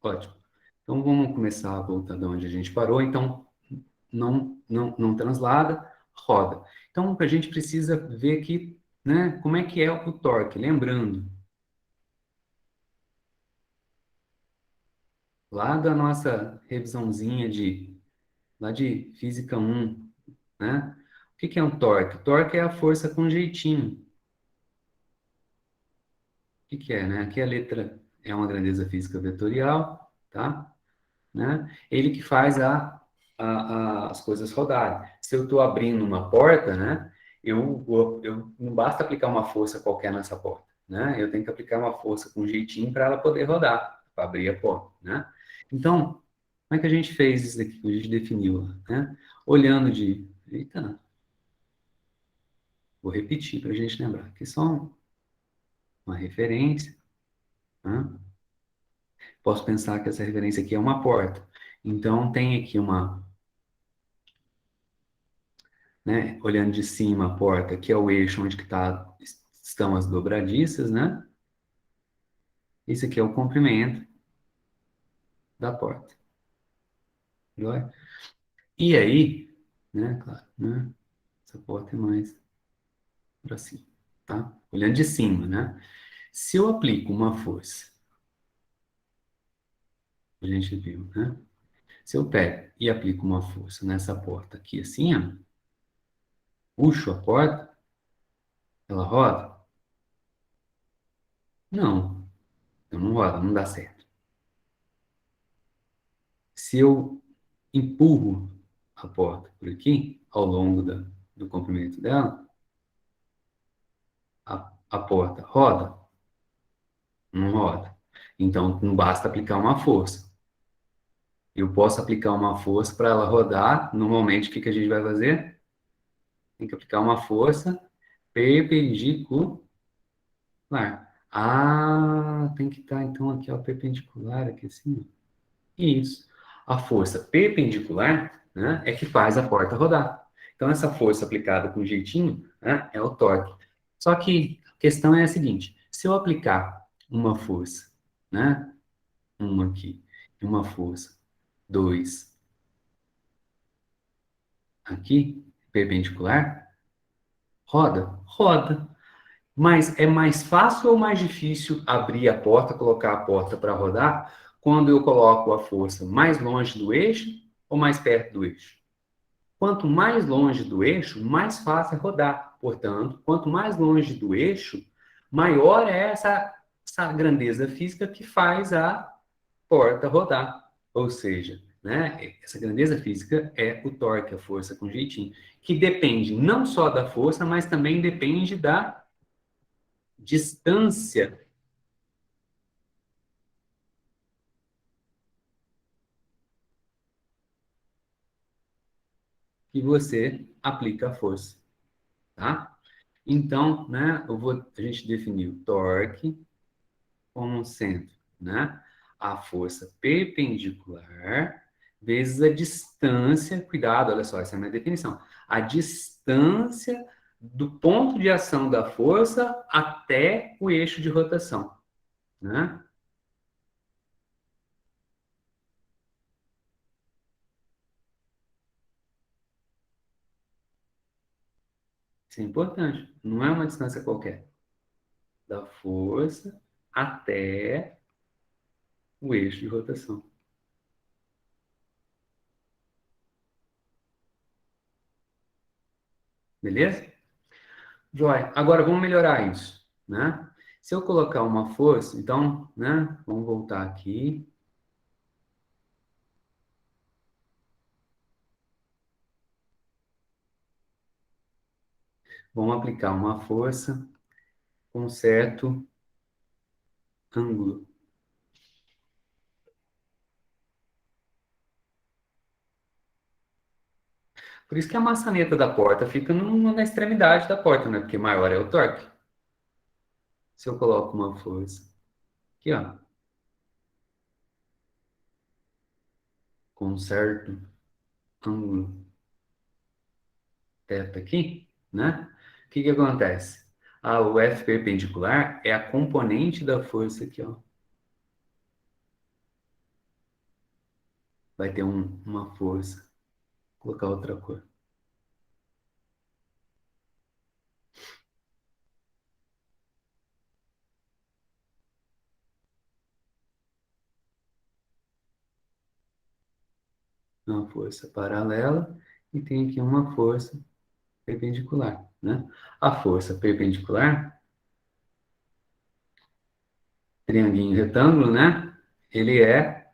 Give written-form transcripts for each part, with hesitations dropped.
Ótimo. Então, vamos começar a voltar de onde a gente parou. Então, não translada, roda. Então, a gente precisa ver aqui, né, como é que é o torque. Lembrando, lá da nossa revisãozinha lá de Física 1, né? O que que é um torque? Torque é a força com jeitinho. O que que é, né? Aqui a letra é uma grandeza física vetorial, tá? Né? Ele que faz as coisas rodarem. Se eu estou abrindo uma porta, né? Eu não basta aplicar uma força qualquer nessa porta, né? Eu tenho que aplicar uma força com jeitinho para ela poder rodar, para abrir a porta, né? Então, como é que a gente fez isso aqui? Que a gente definiu, né? Olhando de... Eita, vou repetir para a gente lembrar. Aqui só uma referência, né? Posso pensar que essa referência aqui é uma porta. Então, tem aqui né? Olhando de cima a porta, que é o eixo onde estão as dobradiças, né? Esse aqui é o comprimento da porta. Joia? E aí, né? Claro, né? Essa porta é mais para cima, tá? Olhando de cima, né? Se eu aplico uma força, a gente viu, né? Se eu pego e aplico uma força nessa porta aqui, assim, ó, puxo a porta, ela roda? Não, então não roda, não dá certo. Se eu empurro a porta por aqui, ao longo do comprimento dela, a porta roda? Não roda. Então, não basta aplicar uma força. Eu posso aplicar uma força para ela rodar. Normalmente, o que que a gente vai fazer? Tem que aplicar uma força perpendicular. Ah, tem que estar, então, aqui, ó, perpendicular, aqui assim. Ó. Isso. A força perpendicular, né, é que faz a porta rodar. Então, essa força aplicada com jeitinho, né, é o torque. Só que a questão é a seguinte: se eu aplicar uma força, né, uma aqui, e uma força, dois aqui, perpendicular, roda? Roda. Mas é mais fácil ou mais difícil abrir a porta, colocar a porta para rodar, quando eu coloco a força mais longe do eixo ou mais perto do eixo? Quanto mais longe do eixo, mais fácil é rodar. Portanto, quanto mais longe do eixo, maior é essa grandeza física que faz a porta rodar. Ou seja, né, essa grandeza física é o torque, a força com jeitinho, que depende não só da força, mas também depende da distância que você aplica a força, tá? Então, né, a gente definiu torque como sendo, né, a força perpendicular vezes a distância, cuidado, olha só, essa é a minha definição, a distância do ponto de ação da força até o eixo de rotação, né? Isso é importante, não é uma distância qualquer, da força até o eixo de rotação, beleza? Joia. Agora vamos melhorar isso, né? Se eu colocar uma força, então, né? Vamos voltar aqui. Vamos aplicar uma força com um certo ângulo. Por isso que a maçaneta da porta fica na extremidade da porta, né? Porque maior é o torque. Se eu coloco uma força aqui, ó, com um certo ângulo θ aqui, né? O que que acontece? O F perpendicular é a componente da força aqui, ó. vai ter uma força. Vou colocar outra cor. Uma força paralela e tem aqui uma força perpendicular, né? A força perpendicular, trianguinho retângulo, né? Ele é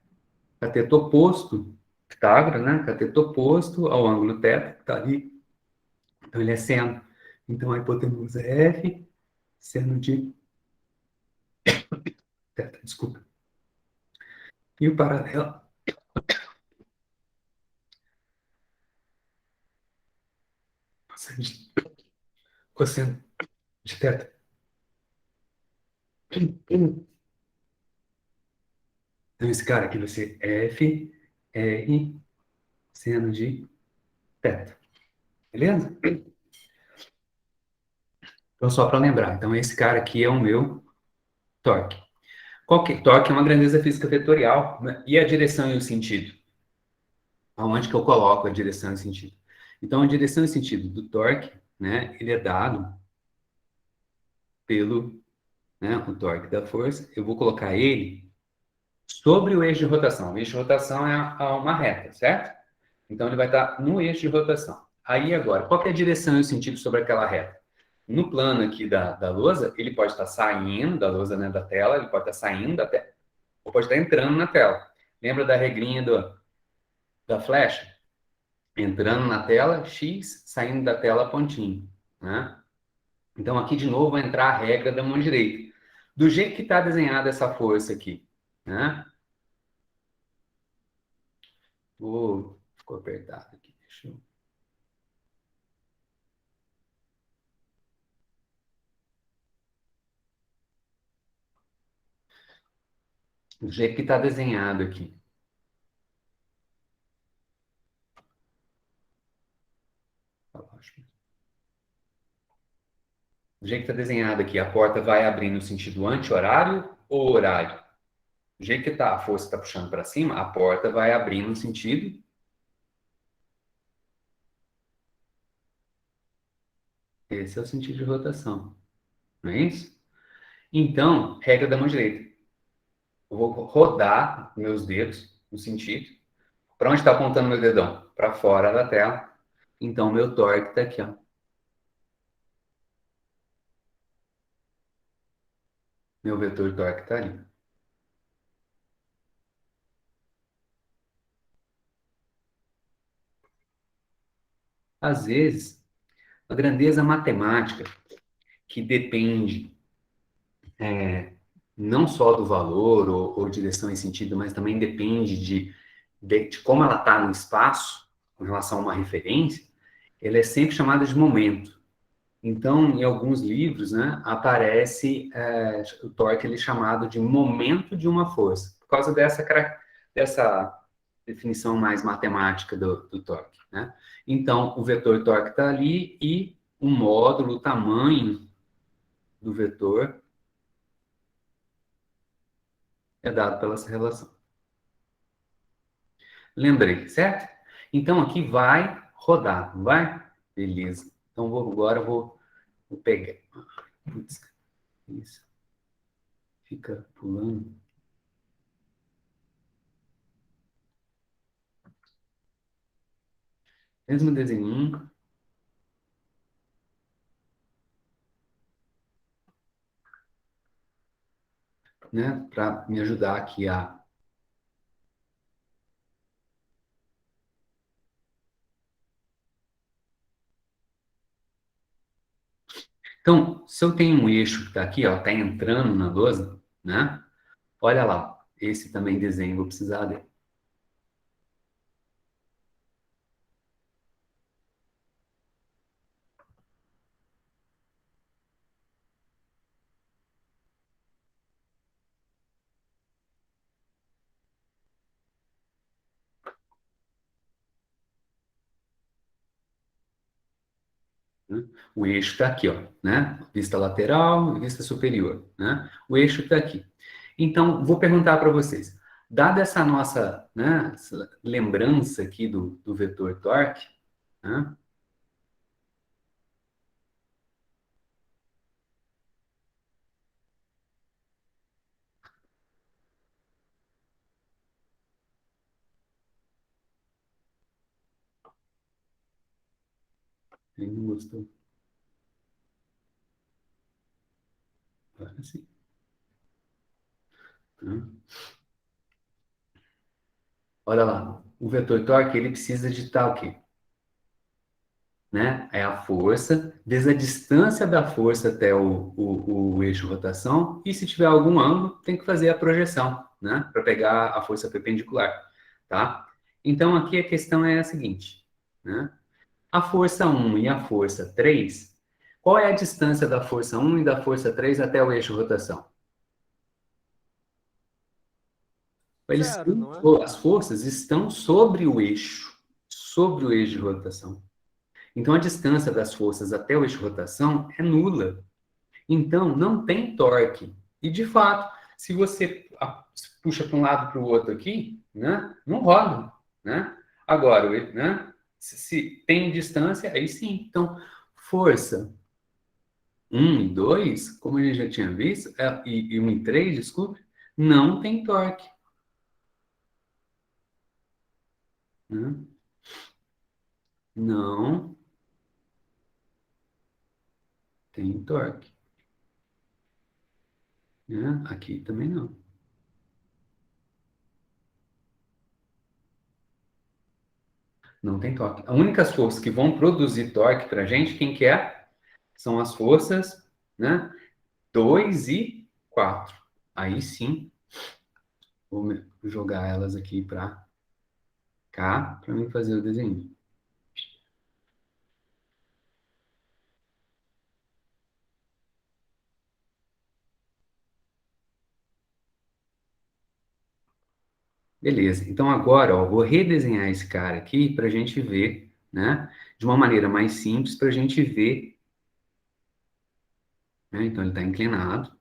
cateto oposto, Pitágoras, né? Cateto oposto ao ângulo θ, que está ali. Então, ele é seno. Então, a hipotenusa é F, seno de θ, desculpa. E o paralelo, cosseno de θ. Então, esse cara aqui vai ser F, R, seno de θ. Beleza? Então, só para lembrar. Então, esse cara aqui é o meu torque. Torque é uma grandeza física vetorial, né? E a direção e o sentido? Aonde que eu coloco a direção e o sentido? Então, a direção e o sentido do torque, né? Ele é dado pelo, né, o torque da força. Eu vou colocar ele sobre o eixo de rotação. O eixo de rotação é uma reta, certo? Então, ele vai estar no eixo de rotação. Aí, agora, qual que é a direção e o sentido sobre aquela reta? No plano aqui da lousa, ele pode estar saindo da lousa, né, da tela, ele pode estar saindo da tela, ou pode estar entrando na tela. Lembra da regrinha da flecha? Entrando na tela, X, saindo da tela, pontinho, né? Então, aqui de novo vai entrar a regra da mão direita. Do jeito que está desenhada essa força aqui, né? Ficou apertado aqui. Deixa eu... Do jeito que está desenhado aqui. Do jeito que está desenhado aqui, a porta vai abrir no sentido anti-horário ou horário? Do jeito que tá, a força está puxando para cima, a porta vai abrir no sentido. Esse é o sentido de rotação. Não é isso? Então, regra da mão direita. Eu vou rodar meus dedos no sentido. Para onde está apontando meu dedão? Para fora da tela. Então, meu torque está aqui, ó. Meu vetor torque está ali. Às vezes, a grandeza matemática, que depende não só do valor ou direção e sentido, mas também depende de como ela está no espaço, com relação a uma referência, ela é sempre chamada de momento. Então, em alguns livros, né, aparece o torque ele é chamado de momento de uma força, por causa dessa definição mais matemática do torque, né? Então, o vetor torque está ali e o módulo, o tamanho do vetor é dado pela essa relação. Lembrei, certo? Então, aqui vai rodar, não vai? Beleza. Então, agora eu vou pegar. Putz, isso. Fica pulando. Mesmo desenho, né? Para me ajudar aqui a... Então, se eu tenho um eixo que está aqui, ó, está entrando na lousa, né? Olha lá, esse também desenho, vou precisar dele. Né? O eixo está aqui, ó, né? Vista lateral e vista superior, né? O eixo está aqui. Então, vou perguntar para vocês. dada essa nossa, né, essa lembrança aqui do vetor torque, né, ele não gostou. Agora sim. Né? Olha lá, o vetor torque ele precisa de tal o quê? Né? É a força, vezes a distância da força até o eixo rotação, e se tiver algum ângulo, tem que fazer a projeção, né? Para pegar a força perpendicular, tá? Então, aqui a questão é a seguinte, né? A força um e a força 3, qual é a distância da força um e da força 3 até o eixo rotação? Zero, não é? As forças estão sobre o eixo de rotação. Então, a distância das forças até o eixo de rotação é nula. Então, não tem torque. E, de fato, se você puxa para um lado para o outro aqui, né, não roda. Né? Agora, né, se tem distância, aí sim. Então, força um e 2, como a gente já tinha visto, e 1 e 3, desculpe, não tem torque. Né? Não tem torque. Né? Aqui também não. Não tem torque. As únicas forças que vão produzir torque para a gente, quem que é? São as forças, né? 2 e 4. Aí sim, vou jogar elas aqui para cá, para mim fazer o desenho. Beleza. Então agora, ó, vou redesenhar esse cara aqui para a gente ver, né? De uma maneira mais simples, para a gente ver. Né? Então ele está inclinado.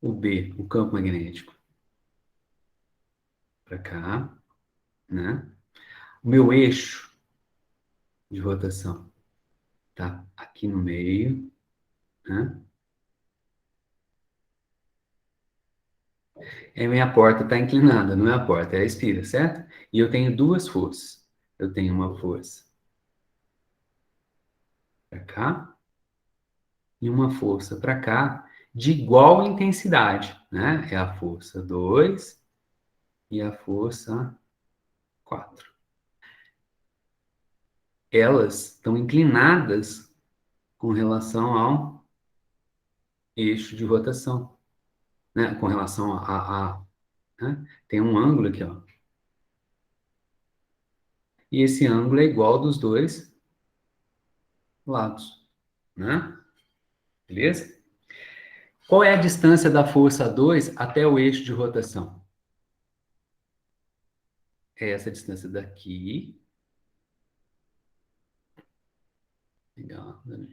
O B, o campo magnético, para cá, né? O meu eixo de rotação tá aqui no meio, né? E a minha porta está inclinada, não é a porta, é a espira, certo? E eu tenho duas forças. Eu tenho uma força para cá e uma força para cá de igual intensidade, né? É a força 2 e a força 4. Elas estão inclinadas com relação ao eixo de rotação, né? Com relação né? Tem um ângulo aqui, ó. E esse ângulo é igual dos dois lados, né? Beleza? Qual é a distância da força 2 até o eixo de rotação? É essa distância daqui. Legal, né?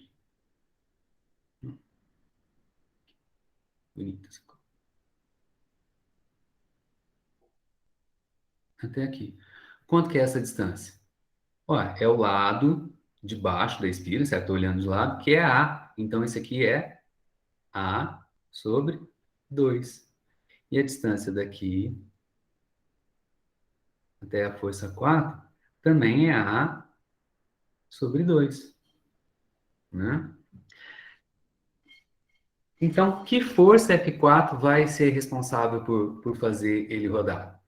Bonito essa cor. Até aqui. Quanto que é essa distância? Ó, é o lado de baixo da espira, certo? Estou olhando de lado, que é A. Então, esse aqui é A sobre 2. E a distância daqui até a força 4 também é A sobre 2, né? Então, que força F4 vai ser responsável por fazer ele rodar?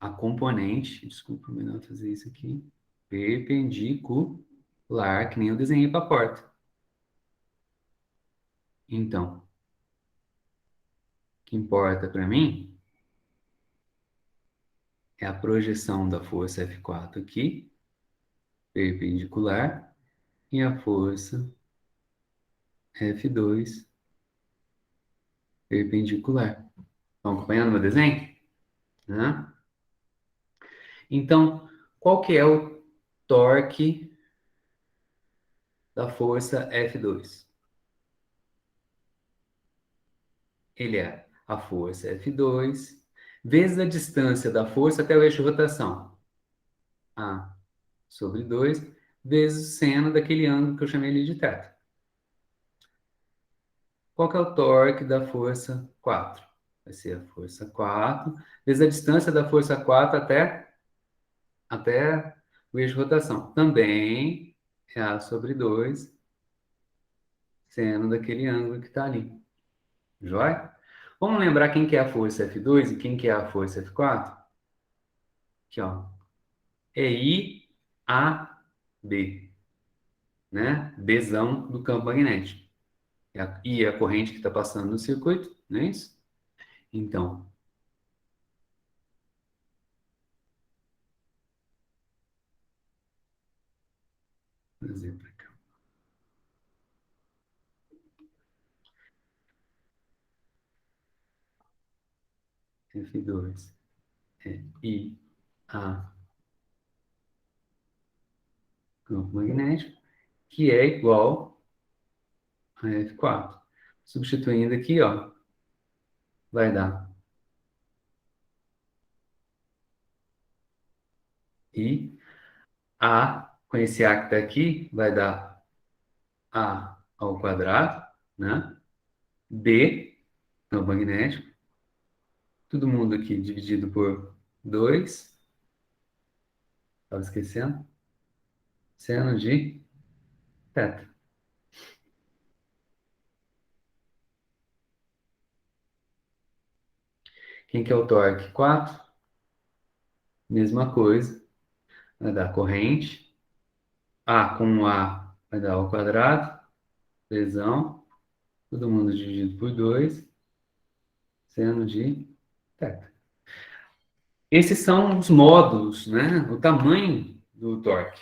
A componente, desculpa, melhor fazer isso aqui, perpendicular, que nem eu desenhei para a porta. Então, o que importa para mim é a projeção da força F4 aqui, perpendicular, e a força F2, perpendicular. Estão acompanhando meu desenho? Né? Então, qual que é o torque da força F2? Ele é a força F2 vezes a distância da força até o eixo de rotação. A sobre 2 vezes o seno daquele ângulo que eu chamei ali de θ. Qual que é o torque da força 4? Vai ser a força 4 vezes a distância da força 4 até o eixo de rotação. Também é A sobre 2 seno daquele ângulo que está ali. Joia? Vamos lembrar quem que é a força F2 e quem que é a força F4? Aqui, ó. É IAB, né? Bzão do campo magnético. I é a corrente que está passando no circuito, não é isso? Então, vou trazer para cá. F2 é IA, campo magnético, que é igual a F4. Substituindo aqui, ó, vai dar I, A, com esse A que está aqui, vai dar A ao quadrado, né? B, campo magnético, todo mundo aqui dividido por 2, estava esquecendo, seno de θ. Quem que é o torque? 4. Mesma coisa, vai dar corrente, A com A vai dar ao quadrado, lesão, todo mundo dividido por 2, seno de θ. Esses são os módulos, né? O tamanho do torque.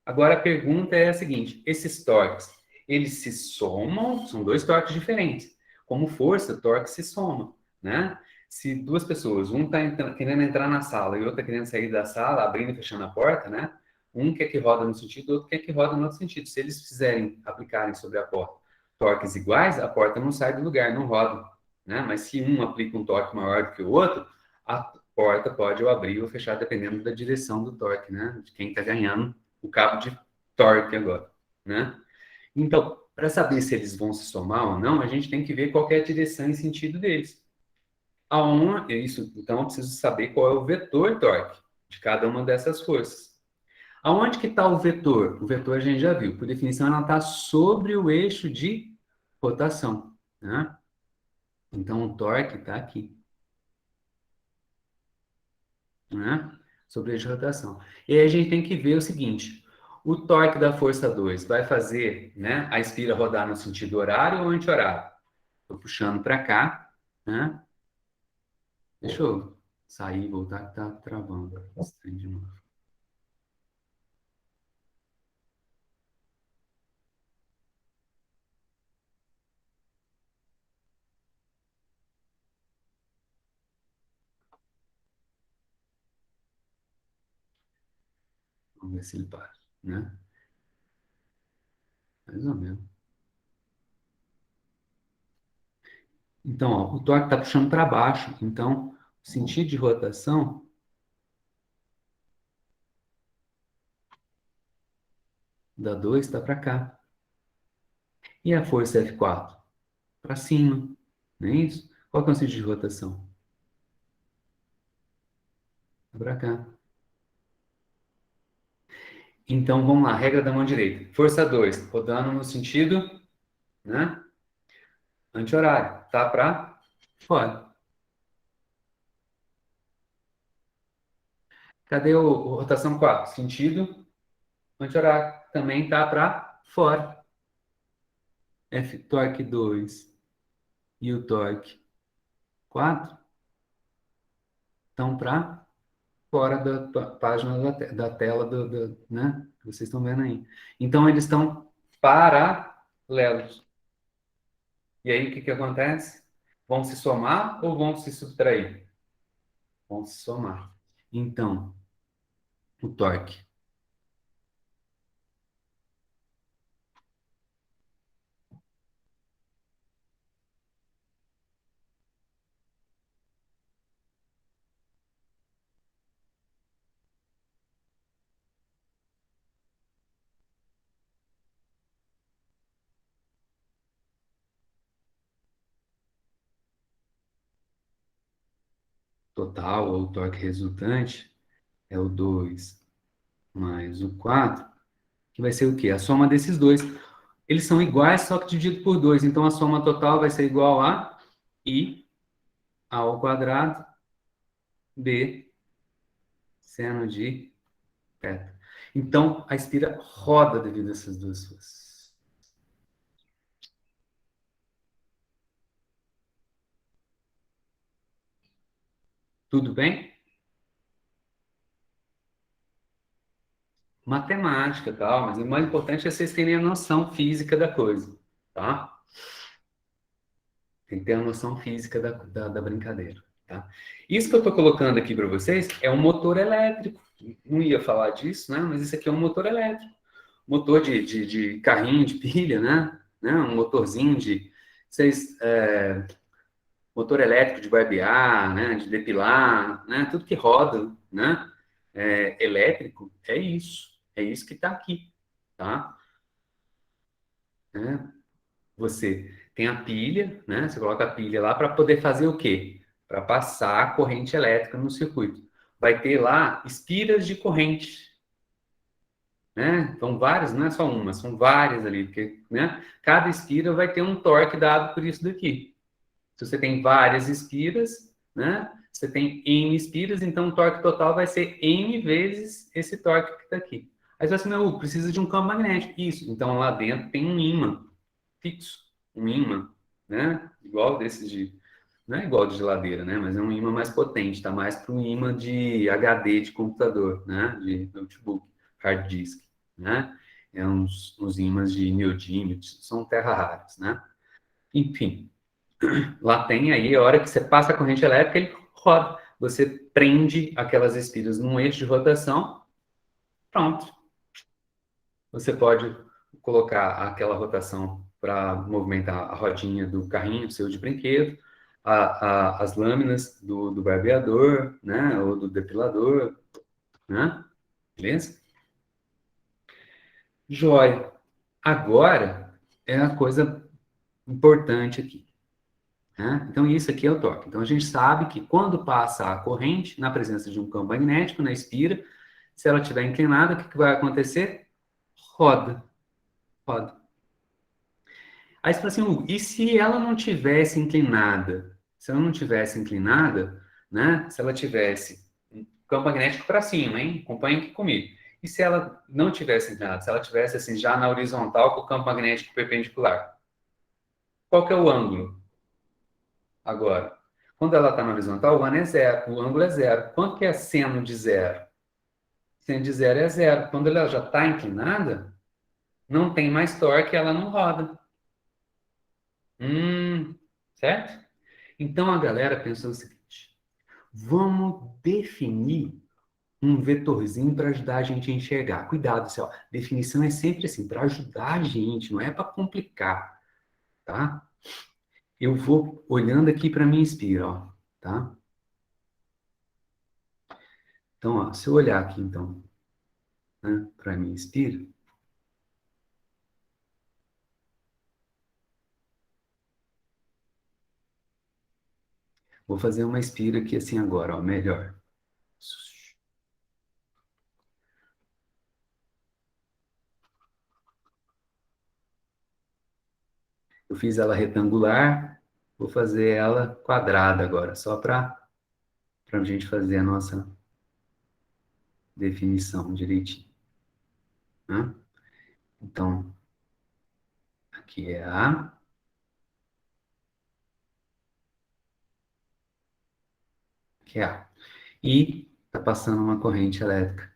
Agora a pergunta é a seguinte: esses torques, eles se somam? São dois torques diferentes. Como força, torque se soma, né? Se duas pessoas, um está querendo entrar na sala e o outro está querendo sair da sala, abrindo e fechando a porta, né? Um quer que roda no sentido, o outro quer que roda no outro sentido. Se eles aplicarem sobre a porta torques iguais, a porta não sai do lugar, não roda, né? Mas se um aplica um torque maior do que o outro, a porta pode ou abrir ou fechar dependendo da direção do torque, né? De quem está ganhando o cabo de torque agora, né? Então, para saber se eles vão se somar ou não, a gente tem que ver qual que é a direção e sentido deles. Então, eu preciso saber qual é o vetor torque de cada uma dessas forças. Aonde que está o vetor? O vetor a gente já viu. Por definição, ela está sobre o eixo de rotação, né? Então, o torque está aqui, né? Sobre o eixo de rotação. E aí a gente tem que ver o seguinte: o torque da força 2 vai fazer, né, a espira rodar no sentido horário ou anti-horário? Estou puxando para cá, né? Deixa eu sair e voltar que tá travando. Estranho de novo. Vamos ver se ele para, né? Mais ou menos. Então, ó, o torque está puxando para baixo. Então, o sentido de rotação da 2 está para cá. E a força F4? Para cima. Não é isso? Qual que é o sentido de rotação? Para cá. Então, vamos lá. Regra da mão direita. Força 2, rodando no sentido, né? Anti-horário. Tá para fora. Cadê o rotação 4? Sentido anti-horário. Também tá para fora. F torque 2 e o torque 4 estão para fora da página da tela né? Que vocês estão vendo aí. Então, eles estão paralelos. E aí, o que que acontece? Vão se somar ou vão se subtrair? Vão se somar. Então, o torque. Total, ou o torque resultante, é o 2 mais o 4, que vai ser o quê? A soma desses dois. Eles são iguais, só que dividido por 2. Então, a soma total vai ser igual a I ao quadrado B seno de θ. Então, a espira roda devido a essas duas forças. Tudo bem? Matemática e tal, mas o mais importante é vocês terem a noção física da coisa, tá? Tem que ter a noção física da brincadeira, tá? Isso que eu estou colocando aqui para vocês é um motor elétrico. Não ia falar disso, né? Mas isso aqui é um motor elétrico. Motor de carrinho de pilha, né? Um motorzinho de... Vocês, motor elétrico de barbear, né? De depilar, né? Tudo que roda, né? Elétrico, é isso. É isso que está aqui, tá? Você tem a pilha, né? Você coloca a pilha lá para poder fazer o quê? Para passar a corrente elétrica no circuito. Vai ter lá espiras de corrente, né? São várias, não é só uma, são várias ali, porque, né? Cada espira vai ter um torque dado por isso daqui. Se você tem várias espiras, né? Você tem N espiras, então o torque total vai ser N vezes esse torque que está aqui. Aí você vai assim, precisa de um campo magnético. Isso, então lá dentro tem um ímã fixo, um ímã, né? Igual desses de... Não é igual de geladeira, né? Mas é um ímã mais potente, tá mais para um ímã de HD de computador, né? De notebook, hard disk, né? É uns ímãs de neodímio, são terra raras, né? Enfim, lá tem aí a hora que você passa a corrente elétrica, ele roda. Você prende aquelas espiras num eixo de rotação, pronto. Você pode colocar aquela rotação para movimentar a rodinha do carrinho seu de brinquedo, as lâminas do barbeador, né, ou do depilador, né? Beleza? Joia. Agora é a coisa importante aqui. Né? Então, isso aqui é o torque. Então, a gente sabe que quando passa a corrente, na presença de um campo magnético, na espira, se ela estiver inclinada, o que vai acontecer? Roda. Roda. Aí você fala assim, e se ela não tivesse inclinada? Se ela não tivesse inclinada, né? Se ela tivesse um campo magnético para cima, hein? Acompanhe aqui comigo. E se ela não tivesse inclinada? Se ela tivesse assim já na horizontal com o campo magnético perpendicular? Qual que é o ângulo? Agora, quando ela está na horizontal, o ângulo é zero. Quanto que é seno de zero? Seno de zero é zero. Quando ela já está inclinada, não tem mais torque, ela não roda. Certo? Então a galera pensou o seguinte: vamos definir um vetorzinho para ajudar a gente a enxergar. Cuidado, assim, ó, definição é sempre assim, para ajudar a gente, não é para complicar, tá? Eu vou olhando aqui para minha espira, ó, tá? Então, ó, se eu olhar aqui, então, né, para minha espira, vou fazer uma espira aqui assim agora, ó, melhor. Eu fiz ela retangular, vou fazer ela quadrada agora, só para a gente fazer a nossa definição direitinho, né? Então, aqui é A, aqui é A. E está passando uma corrente elétrica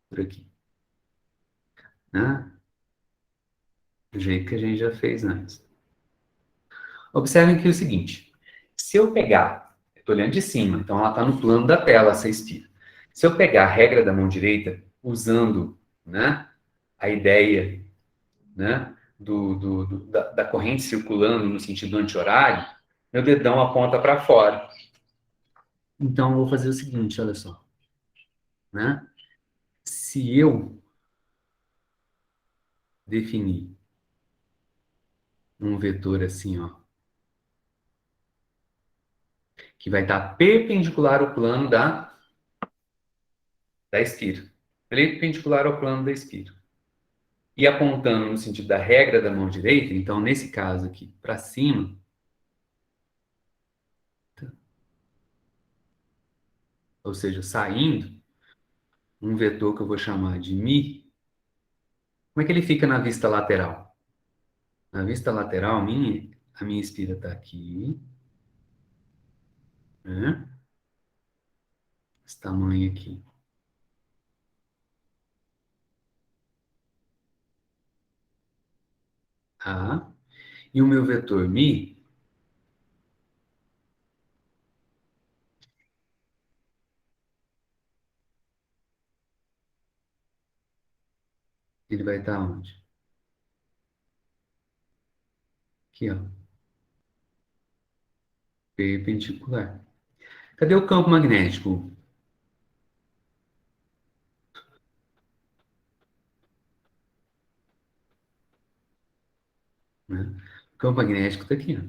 por aqui, né? Do jeito que a gente já fez antes. Observem que é o seguinte, se eu pegar, estou olhando de cima, então ela está no plano da tela, essa espira. Se eu pegar a regra da mão direita, usando, né, a ideia, né, da corrente circulando no sentido anti-horário, meu dedão aponta para fora. Então, eu vou fazer o seguinte, olha só. Né? Se eu definir um vetor assim, ó, que vai estar perpendicular ao plano da espira. Perpendicular ao plano da espira. E apontando no sentido da regra da mão direita, então, nesse caso aqui, para cima, ou seja, saindo, um vetor que eu vou chamar de mi, como é que ele fica na vista lateral? Na vista lateral, a minha espira está aqui, né? Esse tamanho aqui. A. E o meu vetor mi, ele vai estar onde? Aqui, ó. Perpendicular. Cadê o campo magnético? Né? O campo magnético está aqui, ó.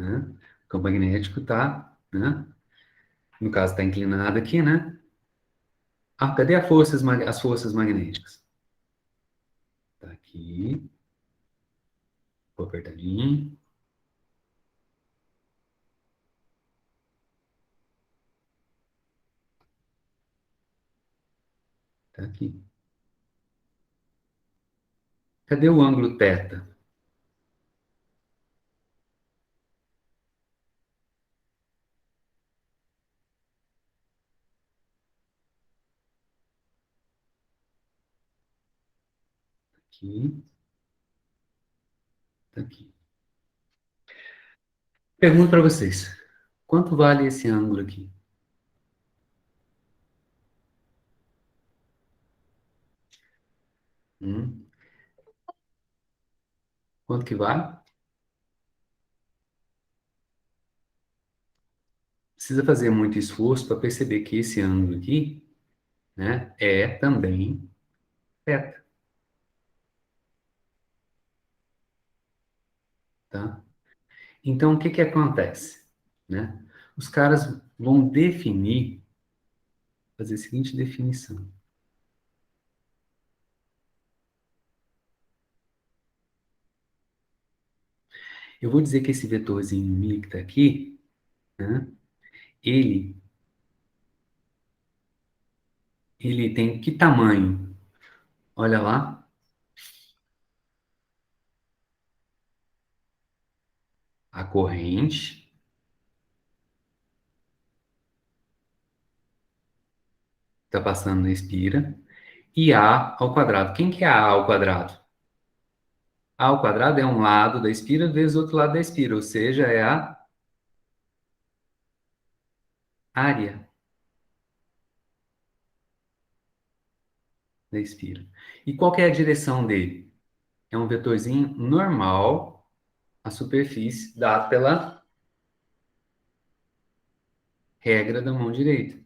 Né? O campo magnético está, né? No caso, está inclinado aqui, né? Ah, cadê as forças magnéticas? Está aqui. Vou apertadinho. Está aqui. Cadê o ângulo θ? Aqui. Está aqui. Pergunto para vocês. Quanto vale esse ângulo aqui? Hum? Quanto que vale? Precisa fazer muito esforço para perceber que esse ângulo aqui, né, é também θ, tá? Então, o que que acontece? Né? Os caras vão fazer a seguinte definição. Eu vou dizer que esse vetorzinho mi que está aqui, né, ele, ele tem que tamanho? Olha lá, a corrente está passando na espira, e A ao quadrado. Quem que é A ao quadrado? A ao quadrado é um lado da espira vezes o outro lado da espira, ou seja, é a área da espira. E qual que é a direção dele? É um vetorzinho normal à superfície dado pela regra da mão direita.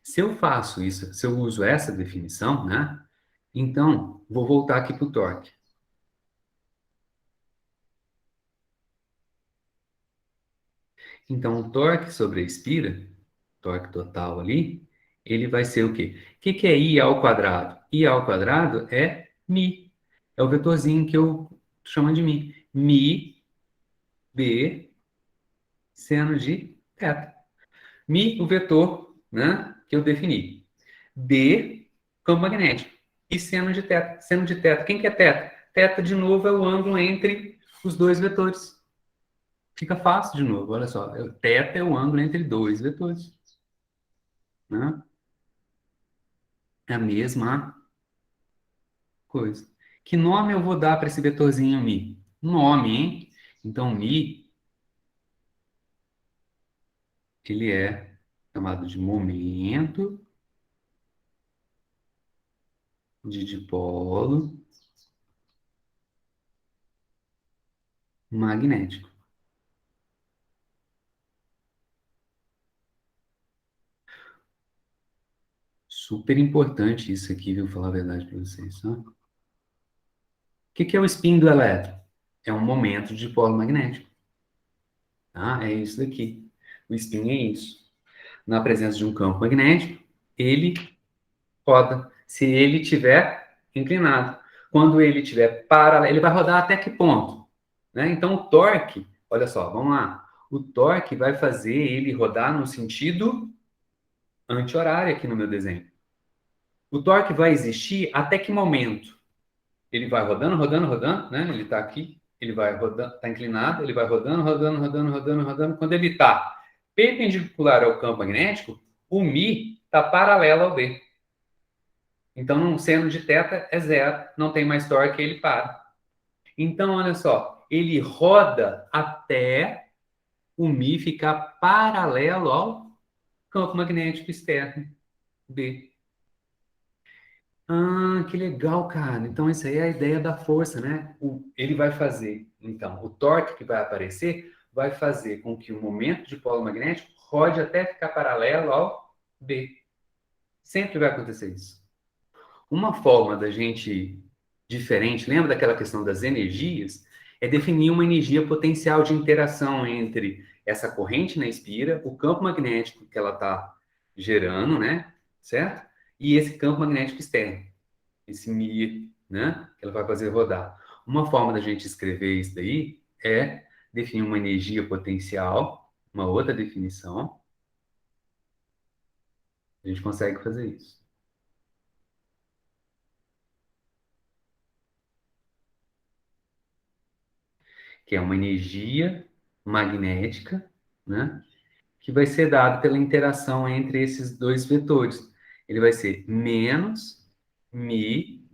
Se eu faço isso, se eu uso essa definição, né? Então, vou voltar aqui para o torque. Então, o torque sobre a espira, torque total ali, ele vai ser o quê? O que que é I ao quadrado? I ao quadrado é mi. É o vetorzinho que eu chamo de mi. Mi, B, seno de θ. Mi, o vetor, né, que eu defini. B, campo magnético. E seno de θ. Seno de θ. Quem que é θ? Θ, de novo, é o ângulo entre os dois vetores. Fica fácil de novo, olha só. Θ é o ângulo entre dois vetores. Né? É a mesma coisa. Que nome eu vou dar para esse vetorzinho mi? Nome, hein? Então, mi, ele é chamado de momento de dipolo magnético. Super importante isso aqui, viu? Falar a verdade para vocês. Tá? O que é o spin do elétron? É um momento de dipolo magnético. Tá? É isso daqui. O spin é isso. Na presença de um campo magnético, ele roda. Se ele estiver inclinado. Quando ele estiver paralelo, ele vai rodar até que ponto? Né? Então, o torque, olha só, vamos lá. O torque vai fazer ele rodar no sentido anti-horário aqui no meu desenho. O torque vai existir até que momento? Ele vai rodando, rodando, rodando, né? Ele está aqui, ele vai rodando, está inclinado, ele vai rodando, rodando, rodando, rodando, rodando. Quando ele está perpendicular ao campo magnético, o Mi está paralelo ao D. Então, seno de θ é zero, não tem mais torque, ele para. Então, olha só, ele roda até o Mi ficar paralelo ao campo magnético externo, B. Ah, que legal, cara. Então, isso aí é a ideia da força, né? Ele vai fazer, então, o torque que vai aparecer vai fazer com que o momento de polo magnético rode até ficar paralelo ao B. Sempre vai acontecer isso. Uma forma da gente diferente, lembra daquela questão das energias? É definir uma energia potencial de interação entre essa corrente na espira, o campo magnético que ela está gerando, né? Certo? E esse campo magnético externo, esse Mi, né? Que ela vai fazer rodar. Uma forma da gente escrever isso daí é definir uma energia potencial, uma outra definição. A gente consegue fazer isso. Que é uma energia magnética, né? Que vai ser dado pela interação entre esses dois vetores. Ele vai ser menos mi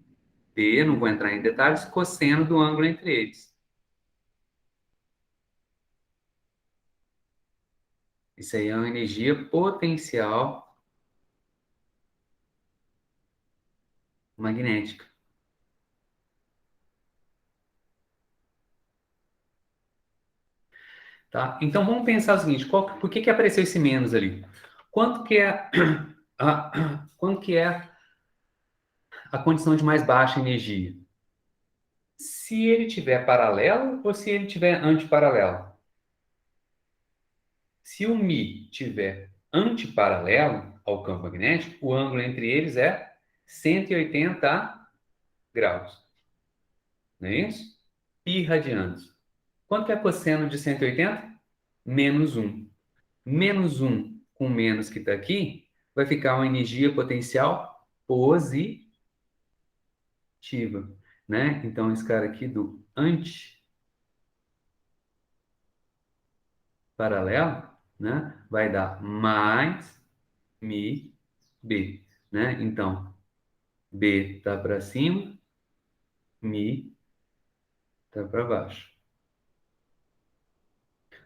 d, não vou entrar em detalhes, cosseno do ângulo entre eles. Isso aí é uma energia potencial magnética. Tá? Então vamos pensar o seguinte: por que apareceu esse menos ali? Quanto que é quanto que é a condição de mais baixa energia? Se ele tiver paralelo ou se ele tiver antiparalelo? Se o Mi tiver antiparalelo ao campo magnético, o ângulo entre eles é 180 graus. Não é isso? Pi radianos. Quanto é cosseno de 180? Menos 1. Menos 1 com menos que está aqui, vai ficar uma energia potencial positiva. Né? Então, esse cara aqui do antiparalelo, né? Vai dar mais Mi B. Né? Então, B está para cima, Mi está para baixo.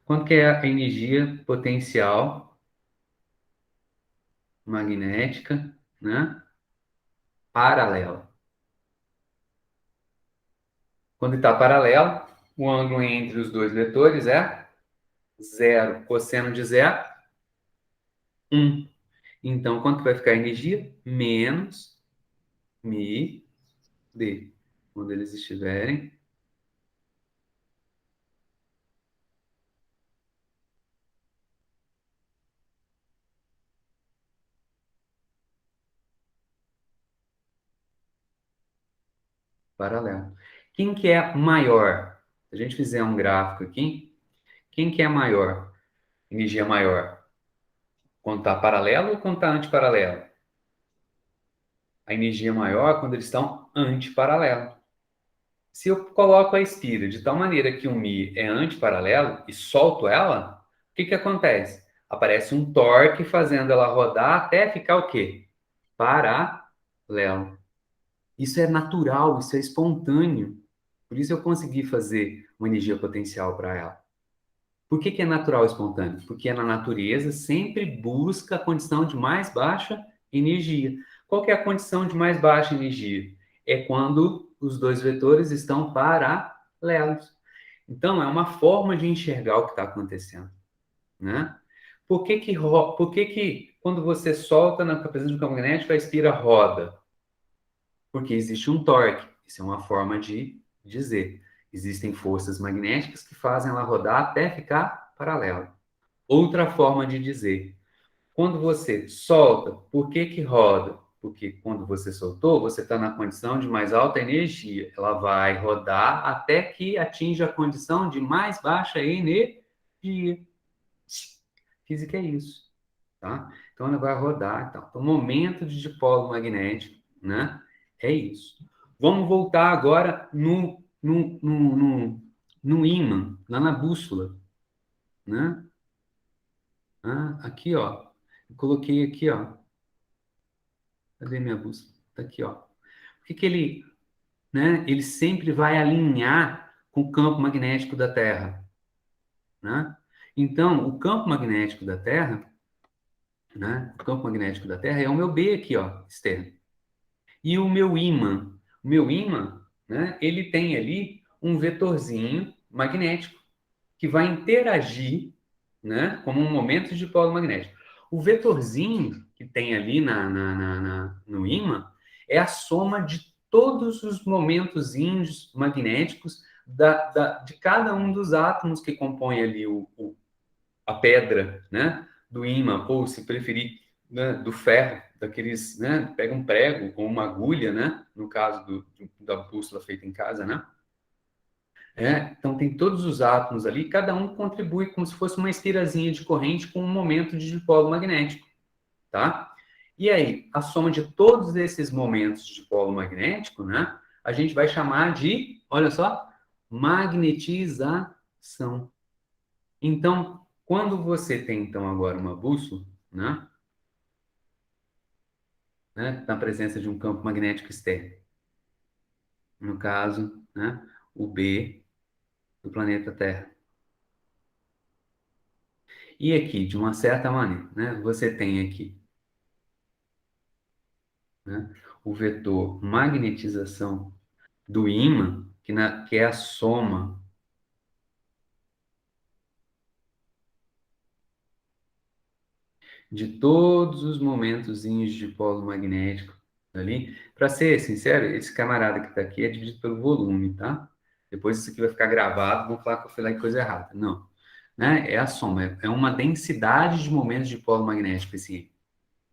Quanto que é a energia potencial magnética, né? Paralela. Quando está paralelo, o ângulo entre os dois vetores é zero. Cosseno de zero, 1. Então, quanto vai ficar a energia? Menos Mi D. Quando eles estiverem paralelo. Quem que é maior? Se a gente fizer um gráfico aqui, quem que é maior? Energia maior? Quando está paralelo ou quando está antiparalelo? A energia maior quando eles estão antiparalelo. Se eu coloco a espira de tal maneira que o Mi é antiparalelo e solto ela, o que acontece? Aparece um torque fazendo ela rodar até ficar o quê? Paralelo. Isso é natural, isso é espontâneo. Por isso eu consegui fazer uma energia potencial para ela. Por que é natural e espontâneo? Porque na natureza sempre busca a condição de mais baixa energia. Qual que é a condição de mais baixa energia? É quando os dois vetores estão paralelos. Então, é uma forma de enxergar o que está acontecendo, né? Por que quando você solta na presença de um campo magnético, a espira roda? Porque existe um torque. Isso é uma forma de dizer. Existem forças magnéticas que fazem ela rodar até ficar paralela. Outra forma de dizer. Quando você solta, por que roda? Porque quando você soltou, você está na condição de mais alta energia. Ela vai rodar até que atinja a condição de mais baixa energia. Física é isso, tá? Então ela vai rodar e tal. Então, o momento de dipolo magnético, né? É isso. Vamos voltar agora no ímã, lá na bússola, né? Ah, aqui, ó. Eu coloquei aqui, ó. Cadê minha bússola? Tá aqui, ó. Por que ele, né? Ele sempre vai alinhar com o campo magnético da Terra, né? Então, o campo magnético da Terra, né? O campo magnético da Terra é o meu B aqui, ó, externo. E o meu ímã, né? Ele tem ali um vetorzinho magnético que vai interagir, né? Como um momento de polo magnético. O vetorzinho que tem ali no ímã é a soma de todos os momentozinhos magnéticos de cada um dos átomos que compõem ali a pedra, né? Do ímã, ou se preferir, né? Do ferro, daqueles, né? Pega um prego ou uma agulha, né? No caso da bússola feita em casa, né? Então tem todos os átomos ali, cada um contribui como se fosse uma estirazinha de corrente com um momento de dipolo magnético, tá? E aí, a soma de todos esses momentos de dipolo magnético, né? A gente vai chamar de, olha só, magnetização. Então, quando você tem então agora uma bússola, né, na presença de um campo magnético externo, no caso, né, o B do planeta Terra. E aqui, de uma certa maneira, né, você tem aqui, né, o vetor magnetização do ímã, que é a soma de todos os momentozinhos de polo magnético ali. Para ser sincero, esse camarada que está aqui é dividido pelo volume, tá? Depois isso aqui vai ficar gravado, vão falar que eu falei coisa errada. Não. Né? É a soma, é uma densidade de momentos de polo magnético esse,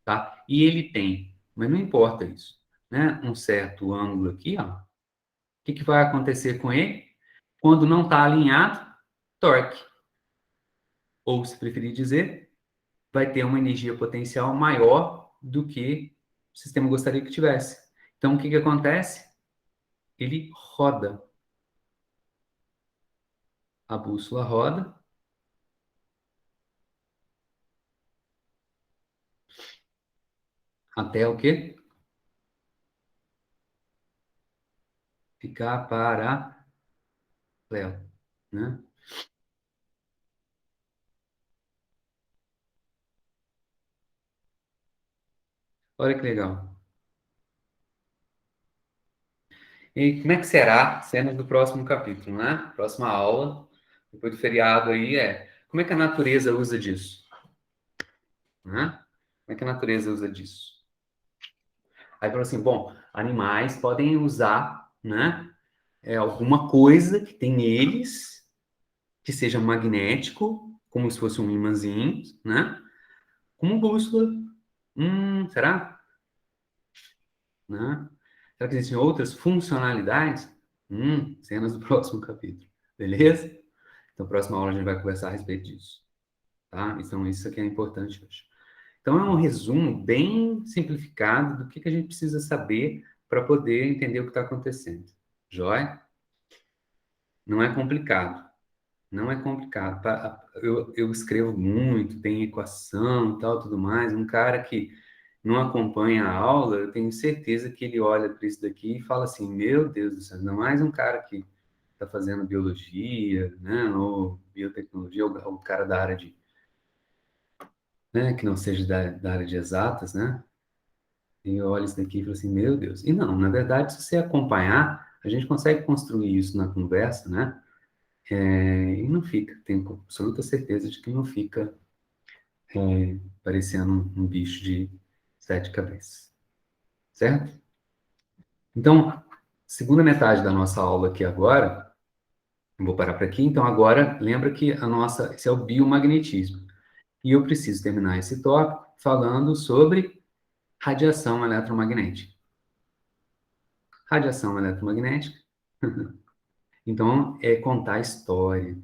tá? E ele tem, mas não importa isso, né? Um certo ângulo aqui, ó. O que vai acontecer com ele? Quando não está alinhado, torque. Ou, se preferir dizer, vai ter uma energia potencial maior do que o sistema gostaria que tivesse. Então, o que acontece? Ele roda. A bússola roda até o quê? Ficar paralelo, né? Olha que legal. E como é que será? Cenas do próximo capítulo, né? Próxima aula, depois do feriado aí, como é que a natureza usa disso? Né? Como é que a natureza usa disso? Aí falou assim, bom, animais podem usar, né? Alguma coisa que tem neles que seja magnético, como se fosse um imãzinho, né? Como bússola. Será? Né? Será que existem outras funcionalidades? Cenas do próximo capítulo. Beleza? Então, próxima aula a gente vai conversar a respeito disso. Tá? Então, isso aqui é importante hoje. Então, é um resumo bem simplificado do que a gente precisa saber para poder entender o que está acontecendo. Joia? Não é complicado. Não é complicado. Eu escrevo muito, tem equação e tal, tudo mais. Um cara que não acompanha a aula, eu tenho certeza que ele olha para isso daqui e fala assim: Meu Deus do céu, ainda mais um cara que está fazendo biologia, né, ou biotecnologia, ou o cara da área de, né, que não seja da área de exatas, né? E eu olho isso daqui e falo assim: Meu Deus. E não, na verdade, se você acompanhar, a gente consegue construir isso na conversa, né? E não fica, tenho absoluta certeza de que não fica parecendo um bicho de 7 cabeças, certo? Então, segunda metade da nossa aula aqui agora, eu vou parar por aqui. Então, agora, lembra que esse é o biomagnetismo. E eu preciso terminar esse tópico falando sobre radiação eletromagnética. Radiação eletromagnética, então, é contar história.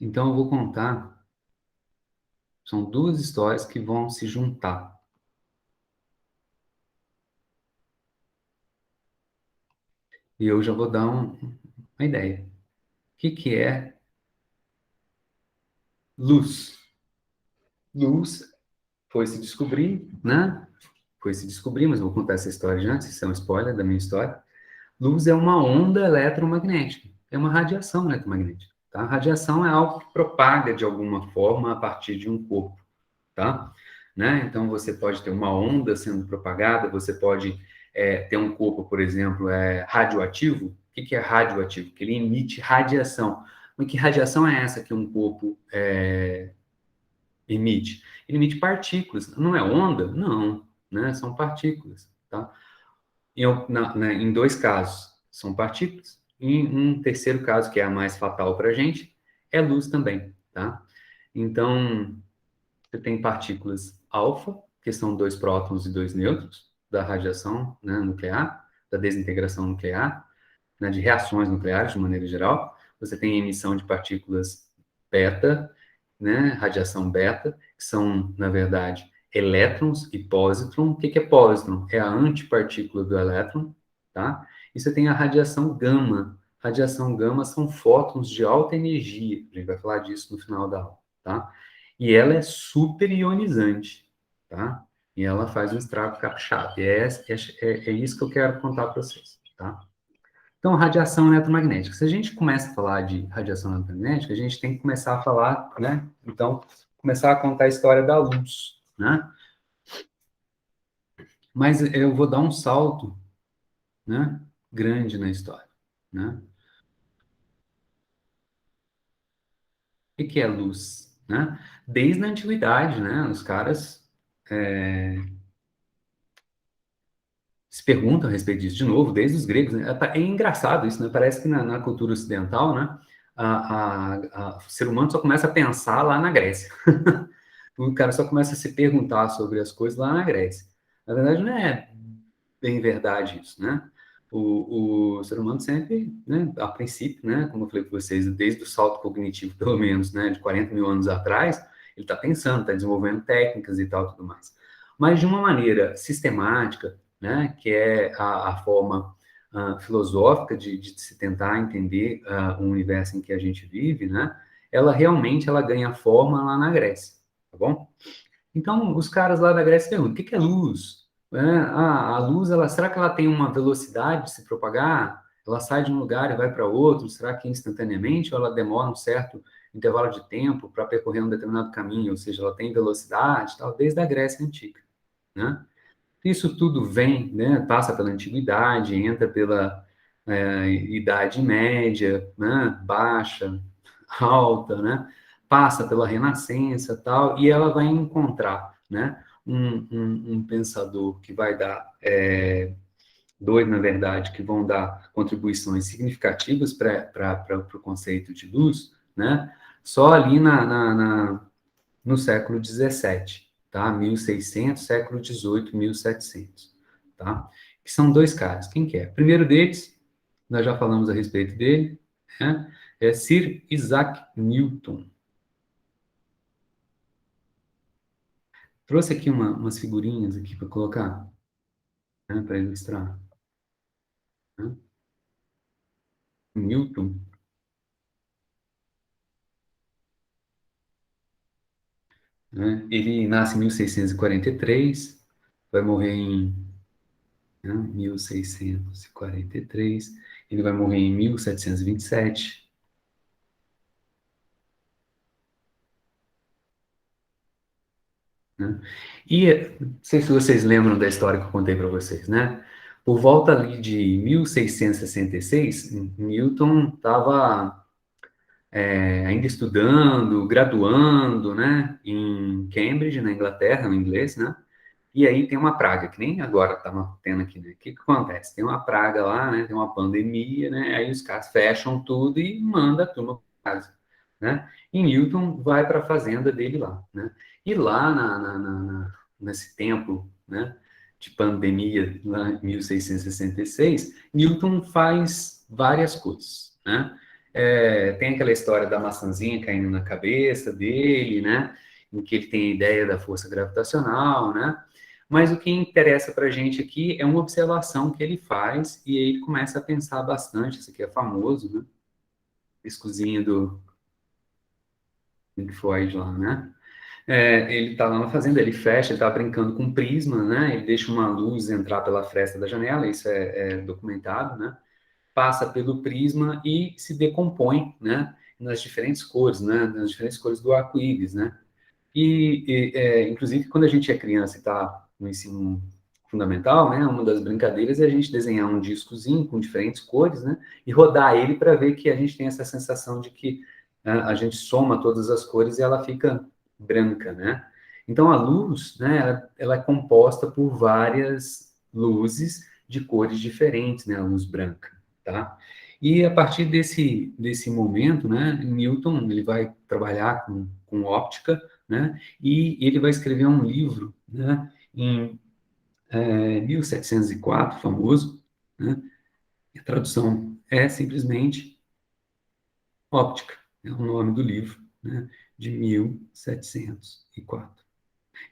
Então, eu vou contar, são duas histórias que vão se juntar. E eu já vou dar uma ideia. O que é luz? Luz foi se descobrir, né? Foi se descobrir, mas vou contar essa história já, antes, isso é um spoiler da minha história. Luz é uma onda eletromagnética, é uma radiação eletromagnética, tá? Radiação é algo que propaga de alguma forma a partir de um corpo, tá? Né? Então, você pode ter uma onda sendo propagada, você pode ter um corpo, por exemplo, radioativo. O que é radioativo? Que ele emite radiação. Mas que radiação é essa que um corpo emite? Ele emite partículas. Não é onda? Não, né? São partículas, tá? Em dois casos, são partículas. Em um terceiro caso, que é a mais fatal para a gente, é luz também, tá? Então, você tem partículas alfa, que são dois prótons e dois nêutrons, da radiação, né, nuclear, da desintegração nuclear, né, de reações nucleares, de maneira geral. Você tem emissão de partículas beta, né, radiação beta, que são, na verdade, elétrons e pósitron. O que é pósitron? É a antipartícula do elétron, tá? E você tem a radiação gama. Radiação gama são fótons de alta energia. A gente vai falar disso no final da aula, tá? E ela é super ionizante, tá? E ela faz um estrago capixaba. E é isso que eu quero contar para vocês, tá? Então, radiação eletromagnética. Se a gente começa a falar de radiação eletromagnética, a gente tem que começar a falar, né? Então, começar a contar a história da luz, né? Mas eu vou dar um salto, né? Grande na história, né? O que é luz, né? Desde a antiguidade, né? Os caras se perguntam a respeito disso de novo, desde os gregos, né? É engraçado isso, né? Parece que na cultura ocidental, né? O ser humano só começa a pensar lá na Grécia. O cara só começa a se perguntar sobre as coisas lá na Grécia. Na verdade, não é bem verdade isso, né? O ser humano sempre, né, a princípio, né, como eu falei para vocês, desde o salto cognitivo, pelo menos, né, de 40 mil anos atrás, ele está pensando, está desenvolvendo técnicas e tal, tudo mais. Mas de uma maneira sistemática, né, que é a forma filosófica de se tentar entender o universo em que a gente vive, né, ela realmente ela ganha forma lá na Grécia, tá bom? Então, os caras lá da Grécia perguntam, o que é luz? A luz, será que ela tem uma velocidade de se propagar? Ela sai de um lugar e vai para outro? Será que instantaneamente ou ela demora um certo intervalo de tempo para percorrer um determinado caminho? Ou seja, ela tem velocidade, tal, desde a Grécia Antiga, né? Isso tudo vem, né, passa pela Antiguidade, entra pela Idade Média, né, baixa, alta, né, passa pela Renascença, tal, e ela vai encontrar, né, um pensador que vai dar, dois, na verdade, que vão dar contribuições significativas para o conceito de luz, né, só ali no século XVII, tá? 1600, século XVIII, 1700, tá? Que são dois caras. Quem que é? O primeiro deles, nós já falamos a respeito dele, né? É Sir Isaac Newton. Trouxe aqui umas figurinhas aqui para colocar, né, para ilustrar. Né? Newton, né? Ele nasce em 1643, vai morrer em, né, 1643, ele vai morrer em 1727. Né? E não sei se vocês lembram da história que eu contei para vocês, né? Por volta ali de 1666, Newton estava ainda estudando, graduando, né, em Cambridge, na Inglaterra, no inglês, né? E aí tem uma praga, que nem agora está tendo aqui, né? O que que acontece? Tem uma praga lá, né? Tem uma pandemia, né? Aí os caras fecham tudo e manda a turma para casa, né? E Newton vai para a fazenda dele lá, né? E lá nesse tempo, né? De pandemia, lá em 1666, Newton faz várias coisas, né? Tem aquela história da maçãzinha caindo na cabeça dele, né? Em que ele tem a ideia da força gravitacional, né? Mas o que interessa para a gente aqui é uma observação que ele faz e aí ele começa a pensar bastante. Isso aqui é famoso, né? Discozinho do Pink Floyd lá, né? Ele está lá na fazenda, ele fecha, ele está brincando com prisma, né? Ele deixa uma luz entrar pela fresta da janela, isso é documentado, né? Passa pelo prisma e se decompõe, né? Nas diferentes cores, né? Nas diferentes cores do arco-íris, né? Inclusive, quando a gente é criança e está no ensino fundamental, né, uma das brincadeiras é a gente desenhar um discozinho com diferentes cores, né, e rodar ele para ver que a gente tem essa sensação de que a gente soma todas as cores e ela fica branca, né? Então, a luz, né, ela é composta por várias luzes de cores diferentes, né, a luz branca, tá? E a partir desse momento, né, Newton ele vai trabalhar com óptica, né? E ele vai escrever um livro, né? Em 1704, famoso, né? A tradução é simplesmente óptica, é o nome do livro, né? De 1704.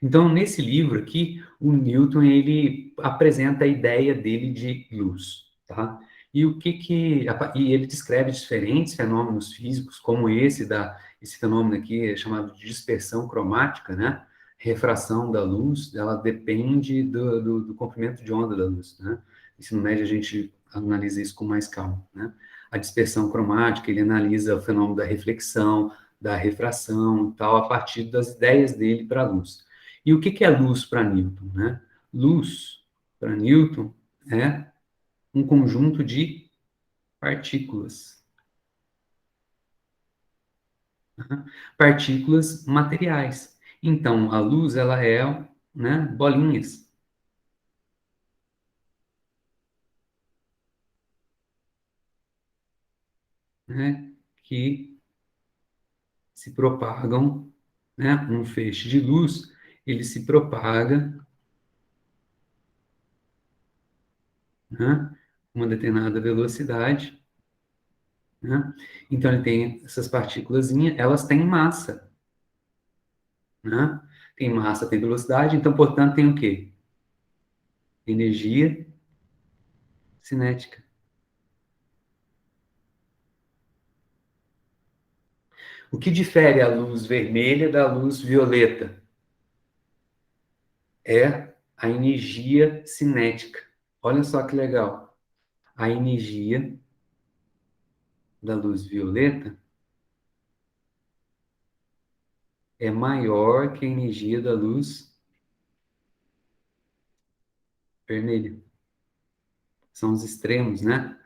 Então, nesse livro aqui, o Newton ele apresenta a ideia dele de luz, tá? E o que que e ele descreve diferentes fenômenos físicos, como esse fenômeno aqui é chamado de dispersão cromática, né? Refração da luz, ela depende do comprimento de onda da luz, né? No ensino médio a gente analisa isso com mais calma, né? A dispersão cromática, ele analisa o fenômeno da reflexão, da refração e tal, a partir das ideias dele para a luz. E o que que é luz para Newton, né? Luz, para Newton, é um conjunto de partículas. Né? Partículas materiais. Então, a luz, ela é, né, bolinhas, né, que se propagam, né, um feixe de luz, ele se propaga, né, uma determinada velocidade, né? Então, ele tem essas partículas, elas têm massa, né? Tem massa, tem velocidade, então, portanto, tem o quê? Energia cinética. O que difere a luz vermelha da luz violeta é a energia cinética. Olha só que legal. A energia da luz violeta é maior que a energia da luz vermelha. São os extremos, né?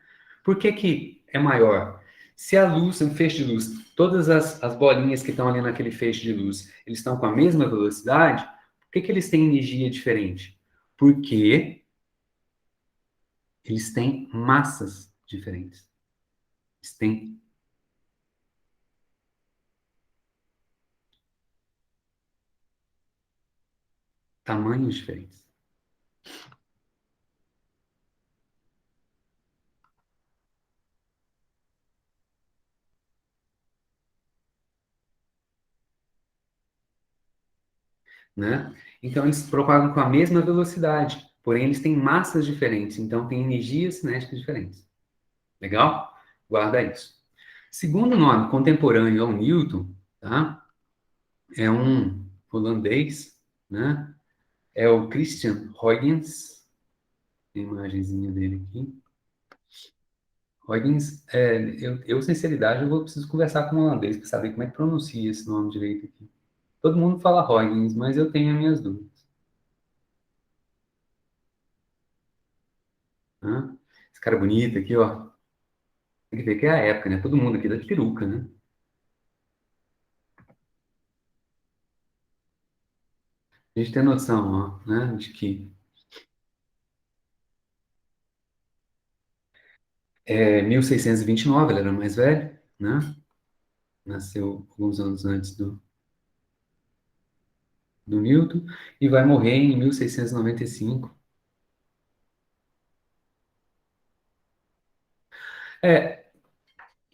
Por que que é maior? Se a luz, um feixe de luz, todas as bolinhas que estão ali naquele feixe de luz, eles estão com a mesma velocidade, por que que eles têm energia diferente? Porque eles têm massas diferentes. Eles têm tamanhos diferentes, né? Então, eles propagam com a mesma velocidade, porém, eles têm massas diferentes, então, tem energias cinéticas diferentes. Legal? Guarda isso. Segundo nome contemporâneo ao Newton, tá? É um holandês, né? É o Christian Huygens. Tem a imagenzinha dele aqui. Huygens, sinceridade, eu preciso conversar com o holandês para saber como é que pronuncia esse nome direito aqui. Todo mundo fala Huygens, mas eu tenho as minhas dúvidas. Né? Esse cara bonito aqui, ó. Tem que ver que é a época, né? Todo mundo aqui da peruca, né? A gente tem noção, ó, né? De que 1629 ele era mais velho, né? Nasceu alguns anos antes do Newton e vai morrer em 1695. É,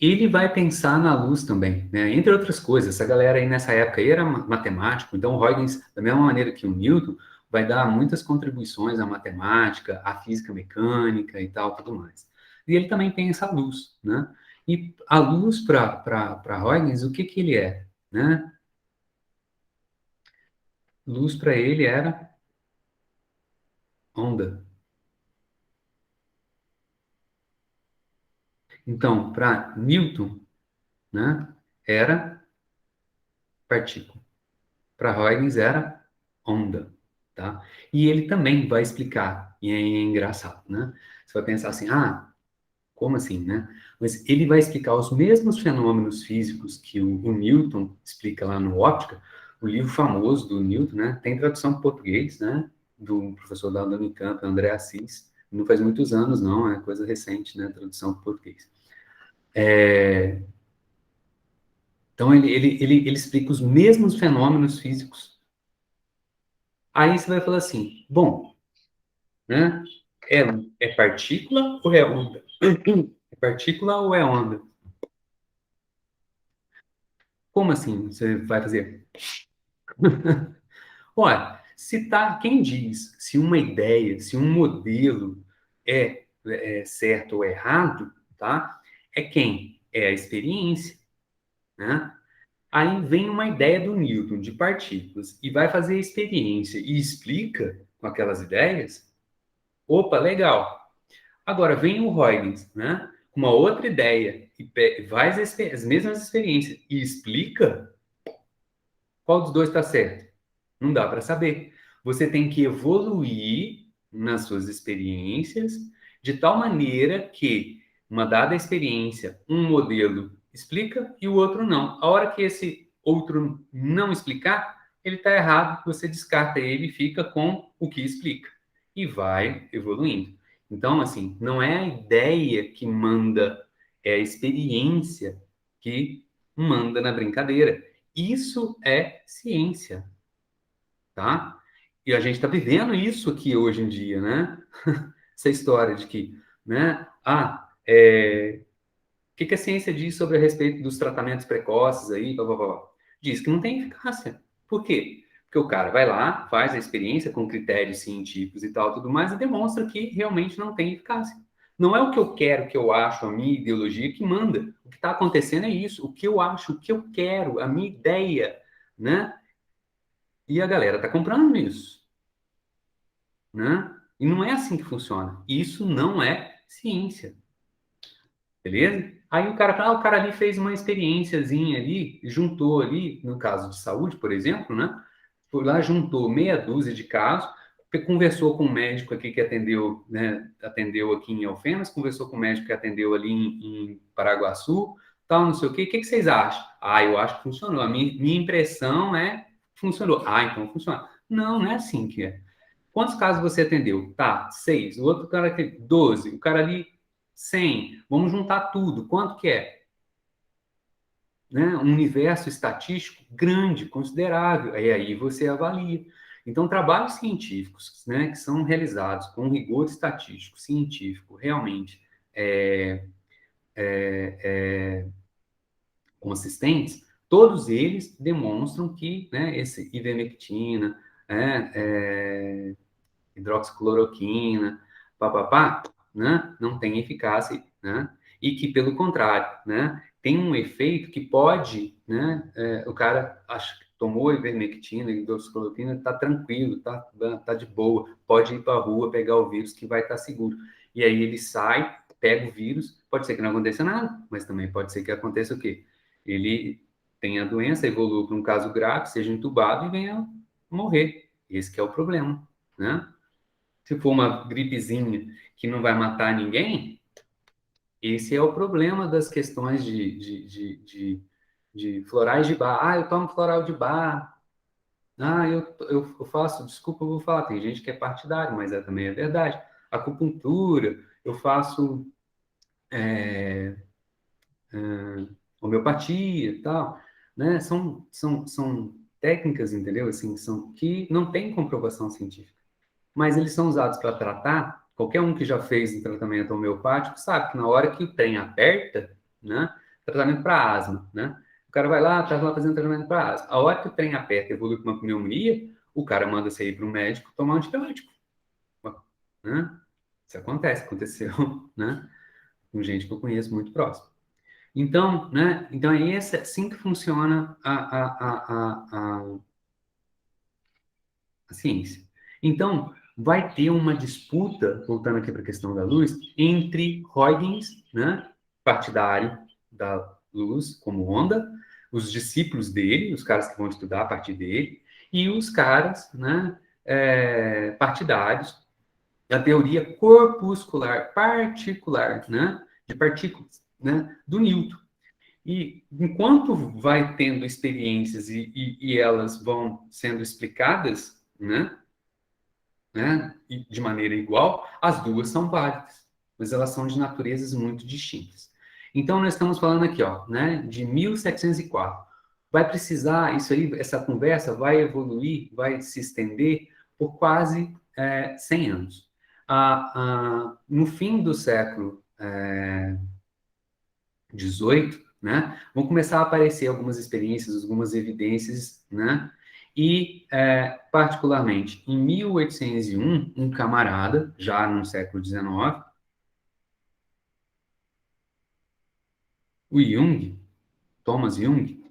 ele vai pensar na luz também, né? Entre outras coisas. Essa galera aí nessa época aí era matemático, então o Huygens, da mesma maneira que o Newton, vai dar muitas contribuições à matemática, à física mecânica e tal, tudo mais. E ele também tem essa luz, né? E a luz para Huygens, o que que ele é, né? Luz para ele era onda. Então, para Newton, né, era partícula. Para Huygens era onda, tá? E ele também vai explicar, e é engraçado, né? Você vai pensar assim, como assim, né? Mas ele vai explicar os mesmos fenômenos físicos que o Newton explica lá no Óptica, o livro famoso do Newton, né? Tem tradução para português, né? Do professor da Unicamp, André Assis. Não faz muitos anos, não, é coisa recente, né? Tradução para português. Então, ele explica os mesmos fenômenos físicos. Aí você vai falar assim, bom, né? É, é partícula ou é onda? É partícula ou é onda? Como assim você vai fazer? Olha, se tá, quem diz se uma ideia, se um modelo é certo ou errado, tá? É quem? É a experiência, né? Aí vem uma ideia do Newton de partículas e vai fazer a experiência e explica com aquelas ideias. Opa, legal. Agora vem o Huygens, né? Com uma outra ideia e faz as mesmas experiências e explica qual dos dois está certo. Não dá para saber. Você tem que evoluir nas suas experiências de tal maneira que uma dada experiência, um modelo explica e o outro não. A hora que esse outro não explicar, ele está errado, você descarta ele e fica com o que explica. E vai evoluindo. Então, assim, não é a ideia que manda, é a experiência que manda na brincadeira. Isso é ciência, tá? E a gente está vivendo isso aqui hoje em dia, né? Essa história de que, né? O que que a ciência diz sobre a respeito dos tratamentos precoces aí, blá, blá, blá. Diz que não tem eficácia. Por quê? Porque o cara vai lá, faz a experiência com critérios científicos e tal, tudo mais, e demonstra que realmente não tem eficácia. Não é o que eu quero, o que eu acho, a minha ideologia que manda. O que está acontecendo é isso, o que eu acho, o que eu quero, a minha ideia, né? E a galera tá comprando isso, né? E não é assim que funciona. Isso não é ciência, beleza? Aí o cara fala, o cara ali fez uma experiênciazinha ali, juntou ali, no caso de saúde, por exemplo, né? Foi lá, juntou meia dúzia de casos, conversou com um médico aqui que atendeu, né? Atendeu aqui em Alfenas, conversou com o médico que atendeu ali em Paraguaçu, tal, não sei o quê. O que que vocês acham? Eu acho que funcionou. A minha impressão é que funcionou. Então funciona. Não, não é assim que é. Quantos casos você atendeu? Tá, 6. O outro cara que 12. O cara ali 100. Vamos juntar tudo. Quanto que é? Né? Um universo estatístico grande, considerável. Aí você avalia. Então, trabalhos científicos, né, que são realizados com rigor estatístico, científico, realmente é, consistentes, todos eles demonstram que, né, esse ivermectina, hidroxicloroquina, papapá, né, não tem eficácia, né, e que, pelo contrário, né, tem um efeito que pode, né, o cara acha que tomou ivermectina, hidroxicloroquina, está tranquilo, tá de boa, pode ir para a rua pegar o vírus que vai estar seguro. E aí ele sai, pega o vírus, pode ser que não aconteça nada, mas também pode ser que aconteça o quê? Ele tem a doença, evolua para um caso grave, seja entubado e venha morrer. Esse que é o problema, né? Se for uma gripezinha que não vai matar ninguém, esse é o problema das questões de florais de bar. Ah, eu tomo floral de bar. Ah, eu faço, desculpa, eu vou falar, tem gente que é partidário, mas também é verdade. Acupuntura, eu faço homeopatia e tal, né? São técnicas, entendeu? Assim, são que não têm comprovação científica, mas eles são usados para tratar. Qualquer um que já fez um tratamento homeopático sabe que na hora que o trem aperta, né? Tratamento para asma, né? O cara vai lá, tá lá fazendo tratamento para asma. A hora que o trem aperta e evolui para uma pneumonia, o cara manda você ir para um médico tomar um antibiótico, né? Isso acontece, aconteceu, né? Com gente que eu conheço muito próximo. Então, né? Então é assim que funciona a ciência. Então, vai ter uma disputa, voltando aqui para a questão da luz, entre Huygens, né, partidário da luz como onda, os discípulos dele, os caras que vão estudar a partir dele, e os caras, né, partidários da teoria corpuscular particular, né, de partículas, né, do Newton. E enquanto vai tendo experiências e elas vão sendo explicadas, né, de maneira igual, as duas são válidas, mas elas são de naturezas muito distintas. Então, nós estamos falando aqui, ó, né, de 1704. Vai precisar, isso aí, essa conversa vai evoluir, vai se estender por quase 100 anos. No fim do século XVIII, né, vão começar a aparecer algumas experiências, algumas evidências, né, e, particularmente, em 1801, um camarada, já no século XIX, o Jung, Thomas Jung,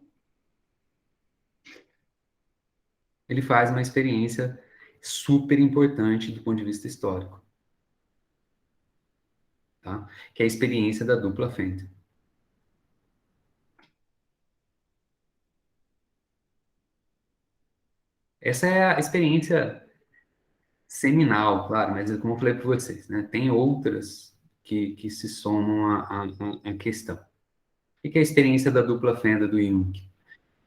ele faz uma experiência super importante do ponto de vista histórico, tá? Que é a experiência da dupla Fender. Essa é a experiência seminal, claro, mas como eu falei para vocês, né, tem outras que se somam à questão. O que é a experiência da dupla fenda do Jung?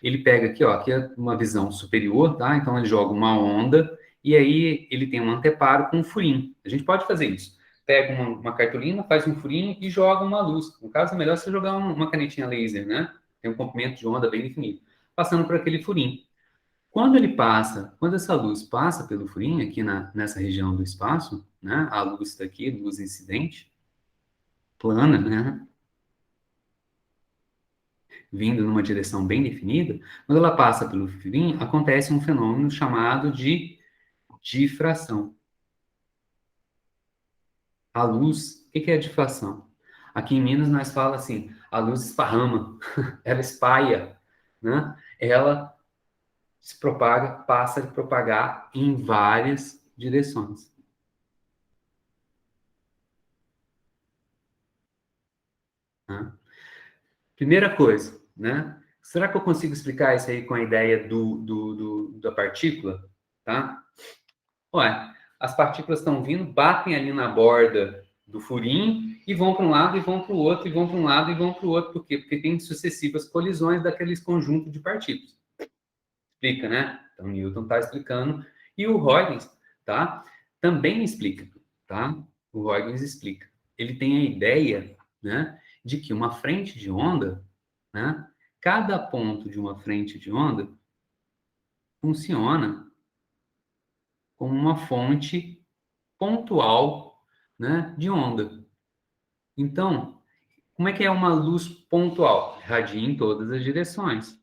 Ele pega aqui, ó, aqui é uma visão superior, tá? Então ele joga uma onda e aí ele tem um anteparo com um furinho. A gente pode fazer isso. Pega uma cartolina, faz um furinho e joga uma luz. No caso, é melhor você jogar uma canetinha laser, né? Tem um comprimento de onda bem definido, passando por aquele furinho. Quando essa luz passa pelo furinho, aqui nessa região do espaço, né? A luz está aqui, luz incidente, plana, né? Vindo numa direção bem definida, quando ela passa pelo furinho, acontece um fenômeno chamado de difração. A luz, o que é a difração? Aqui em Minas nós falamos assim, a luz esparrama, ela espalha, né? Ela se propaga, passa a propagar em várias direções. Né? Primeira coisa, né? Será que eu consigo explicar isso aí com a ideia da partícula? Tá? Ué, as partículas estão vindo, batem ali na borda do furinho e vão para um lado e vão para o outro, e vão para um lado e vão para o outro. Por quê? Porque tem sucessivas colisões daqueles conjuntos de partículas. Explica, né? Então, Newton está explicando. E o Huygens, tá? Também explica, tá? O Huygens explica. Ele tem a ideia, né, de que uma frente de onda, né, cada ponto de uma frente de onda funciona como uma fonte pontual, né, de onda. Então, como é que é uma luz pontual? Radia em todas as direções.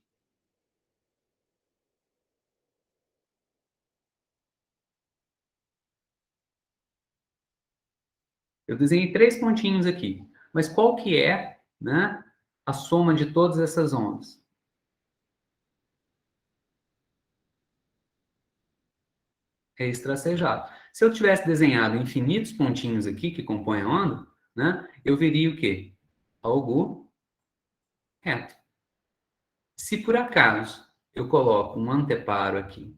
Eu desenhei 3 pontinhos aqui. Mas qual que é, né, a soma de todas essas ondas? É extracejado. Se eu tivesse desenhado infinitos pontinhos aqui que compõem a onda, né, eu veria o quê? Algo reto. Se por acaso eu coloco um anteparo aqui,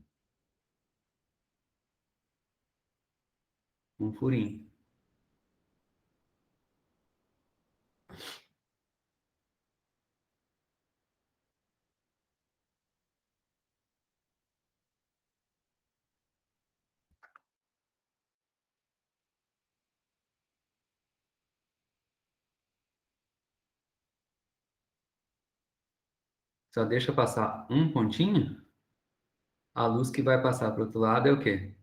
um furinho, só deixa passar um pontinho, a luz que vai passar para o outro lado é o quê?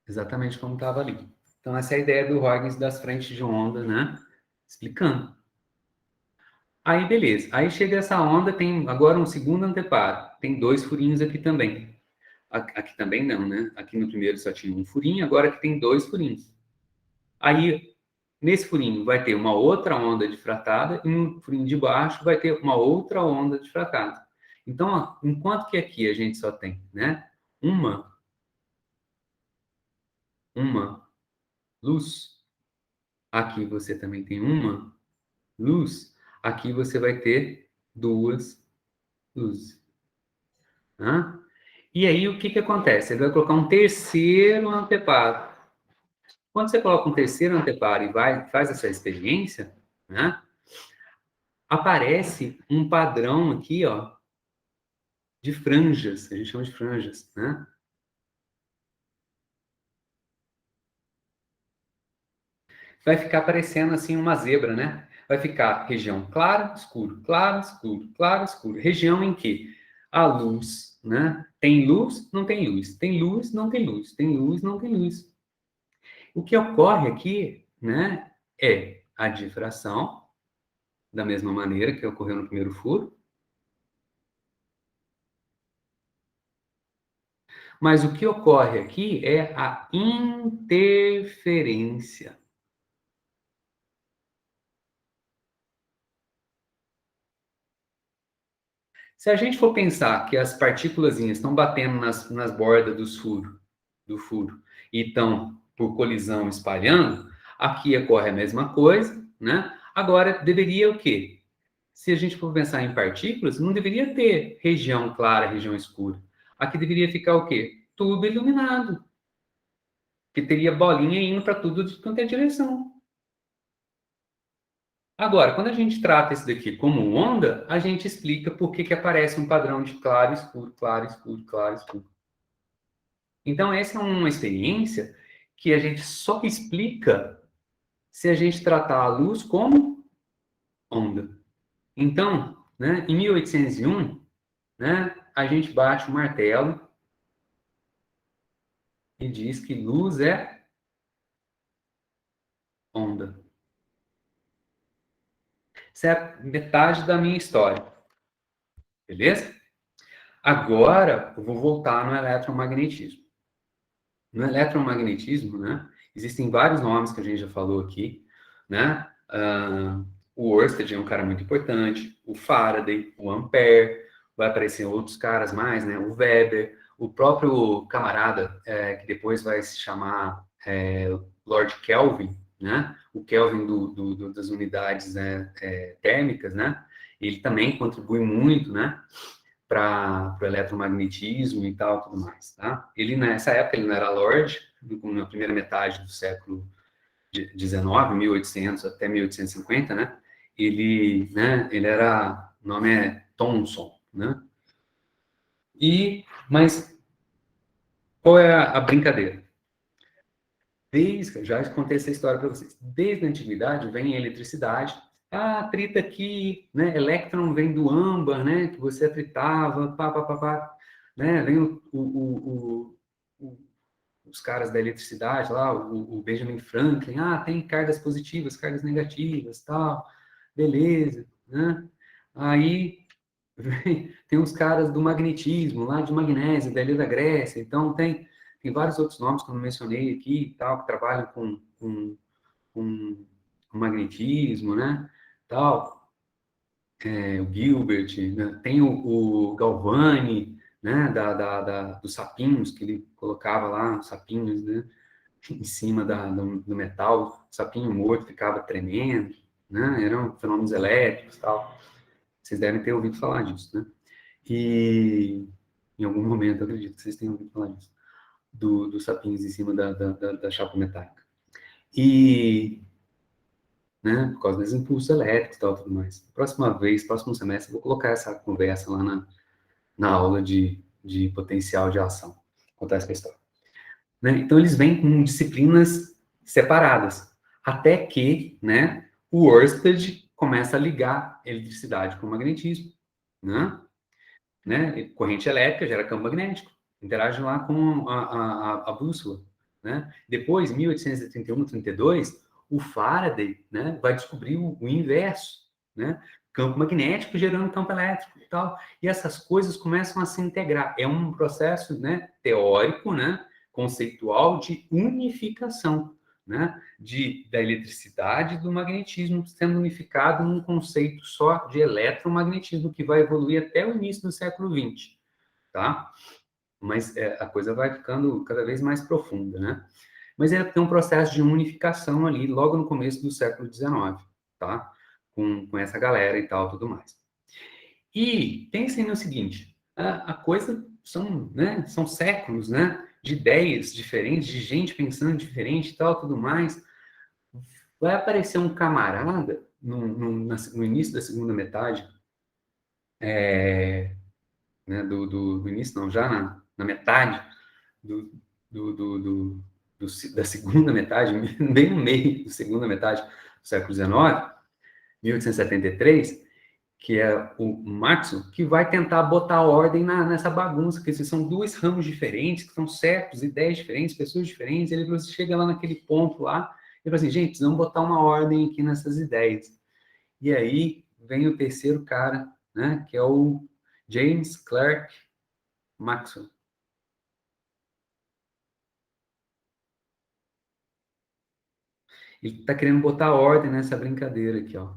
Exatamente como estava ali. Então, essa é a ideia do Huygens das frentes de onda, né? Explicando. Aí, beleza. Aí chega essa onda, tem agora um segundo anteparo. Tem 2 furinhos aqui também. Aqui também não, né? Aqui no primeiro só tinha um furinho, agora aqui tem 2 furinhos. Aí, nesse furinho vai ter uma outra onda difratada e no furinho de baixo vai ter uma outra onda difratada. Então, ó, enquanto que aqui a gente só tem, né, uma luz, aqui você também tem uma luz, aqui você vai ter 2 luzes. Tá? E aí, o que que acontece? Ele vai colocar um terceiro anteparo. Quando você coloca um terceiro anteparo e faz essa experiência, né, aparece um padrão aqui, ó, de franjas, a gente chama de franjas, né? Vai ficar parecendo assim uma zebra, né? Vai ficar região claro, escuro, claro, escuro, claro, escuro. Região em que a luz, né? Tem luz, não tem luz. Tem luz, não tem luz. Tem luz, não tem luz. O que ocorre aqui, né, é a difração, da mesma maneira que ocorreu no primeiro furo. Mas o que ocorre aqui é a interferência. Se a gente for pensar que as partículas estão batendo nas bordas do furo e estão, por colisão, espalhando, aqui ocorre a mesma coisa, né? Agora, deveria o quê? Se a gente for pensar em partículas, não deveria ter região clara, região escura. Aqui deveria ficar o quê? Tudo iluminado. Que teria bolinha indo para tudo de quanto é direção. Agora, quando a gente trata isso daqui como onda, a gente explica por que que aparece um padrão de claro, escuro, claro, escuro, claro, escuro. Então, essa é uma experiência que a gente só explica se a gente tratar a luz como onda. Então, né, em 1801, né, a gente bate o martelo e diz que luz é onda. Essa é a metade da minha história. Beleza? Agora, eu vou voltar no eletromagnetismo. No eletromagnetismo, né, existem vários nomes que a gente já falou aqui, né? O Ørsted é um cara muito importante, o Faraday, o Ampère, vai aparecer outros caras mais, né? O Weber, o próprio camarada, que depois vai se chamar Lord Kelvin, né? O Kelvin das unidades, né, térmicas, né? Ele também contribui muito, né, para o eletromagnetismo e tal, tudo mais, tá? Ele, nessa época, ele não era Lord, na primeira metade do século XIX, 1800 até 1850, né? Ele era, o nome é Thomson, né? Mas qual é a brincadeira? Já contei essa história para vocês. Desde a antiguidade vem a eletricidade. Ah, trita aqui, né? Elétron vem do âmbar, né? Que você atritava, pá, né? Vem os caras da eletricidade lá, o Benjamin Franklin. Ah, tem cargas positivas, cargas negativas, tal. Beleza, né? Aí tem os caras do magnetismo, lá de Magnésia, dali da Grécia. Então, tem tem vários outros nomes que eu não mencionei aqui e tal, que trabalham com magnetismo, né? Tal. O Gilbert, né? Tem o Galvani, né? Dos sapinhos, que ele colocava lá, os sapinhos, né? Em cima do metal, o sapinho morto ficava tremendo, né? Eram fenômenos elétricos e tal. Vocês devem ter ouvido falar disso, né? E em algum momento, eu acredito que vocês tenham ouvido falar disso, dos sapinhos em cima da chapa metálica. E, né, por causa dos impulsos elétricos e tal, tudo mais. Próxima vez, próximo semestre, eu vou colocar essa conversa lá na aula de potencial de ação. Contar essa história. Né? Então, eles vêm com disciplinas separadas, até que, né, o Ørsted começa a ligar eletricidade com magnetismo, né? Corrente elétrica gera campo magnético, interage lá com a bússola, né? Depois, em 1831, 32, o Faraday, né, vai descobrir o inverso, né? Campo magnético gerando campo elétrico e tal. E essas coisas começam a se integrar. É um processo, né, teórico, né, conceitual de unificação, né, da eletricidade e do magnetismo sendo unificado num conceito só de eletromagnetismo que vai evoluir até o início do século XX, tá? Mas a coisa vai ficando cada vez mais profunda, né? Mas tem um processo de unificação ali logo no começo do século XIX, tá? Com essa galera e tal, tudo mais. E pensem no seguinte, a coisa são séculos, né? De ideias diferentes, de gente pensando diferente e tal, tudo mais. Vai aparecer um camarada no início da segunda metade, né, do início, não, já na metade do, do, do, do, da segunda metade, bem no meio da segunda metade do século XIX, 1873, que é o Maxwell, que vai tentar botar ordem nessa bagunça, que são dois ramos diferentes, que são certos, ideias diferentes, pessoas diferentes. Ele chega lá naquele ponto lá e fala assim, gente, precisamos botar uma ordem aqui nessas ideias. E aí vem o terceiro cara, né, que é o James Clerk Maxwell. Ele está querendo botar ordem nessa brincadeira aqui, ó.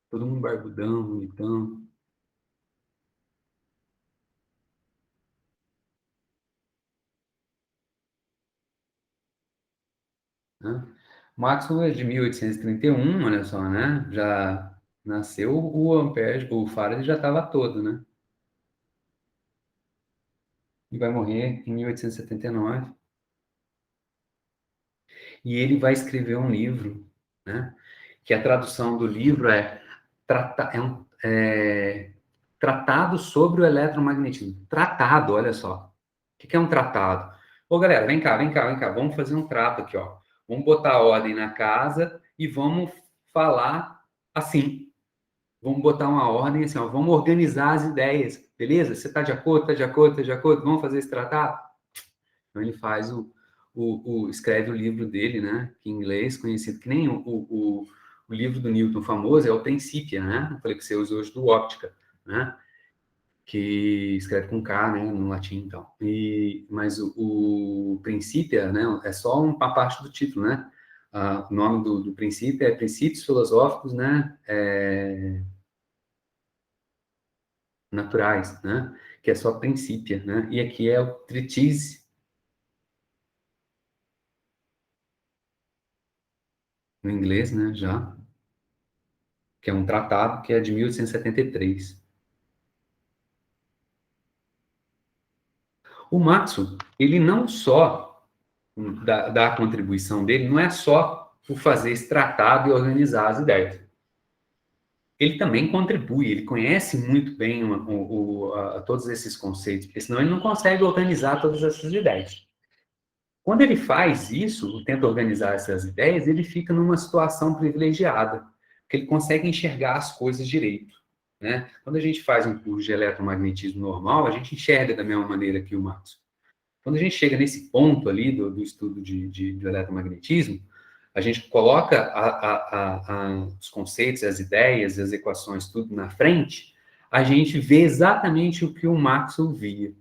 Todo mundo barbudão, bonitão. Né? Maxwell é de 1831, olha só, né? Já nasceu o Ampère, o Faraday já estava todo, né? E vai morrer em 1879. E ele vai escrever um livro, né? Que a tradução do livro Tratado sobre o Eletromagnetismo. Tratado, olha só. O que é um tratado? Ô, galera, vem cá, vem cá, vem cá. Vamos fazer um trato aqui, ó. Vamos botar ordem na casa e vamos falar assim. Vamos botar uma ordem assim, ó. Vamos organizar as ideias, beleza? Você está de acordo? Está de acordo? Está de acordo? Vamos fazer esse tratado? Então, ele faz escreve o livro dele, né? Em inglês, conhecido que nem o livro do Newton famoso, é o Principia, né? Eu falei que você usa hoje do Óptica, né? Que escreve com K, né, no latim, então. Mas o Principia, né, é só uma parte do título, né? O nome do princípio é Princípios Filosóficos, né, naturais, né? Que é só Principia, né? E aqui é o Treatise, no inglês, né, já, que é um tratado que é de 1873. O Maxwell, ele não só dá a contribuição dele, não é só por fazer esse tratado e organizar as ideias. Ele também contribui, ele conhece muito bem todos esses conceitos, porque senão ele não consegue organizar todas essas ideias. Quando ele faz isso, tenta organizar essas ideias, ele fica numa situação privilegiada, porque ele consegue enxergar as coisas direito. Né? Quando a gente faz um curso de eletromagnetismo normal, a gente enxerga da mesma maneira que o Maxwell. Quando a gente chega nesse ponto ali do estudo de eletromagnetismo, a gente coloca os conceitos, as ideias, as equações, tudo na frente, a gente vê exatamente o que o Maxwell via.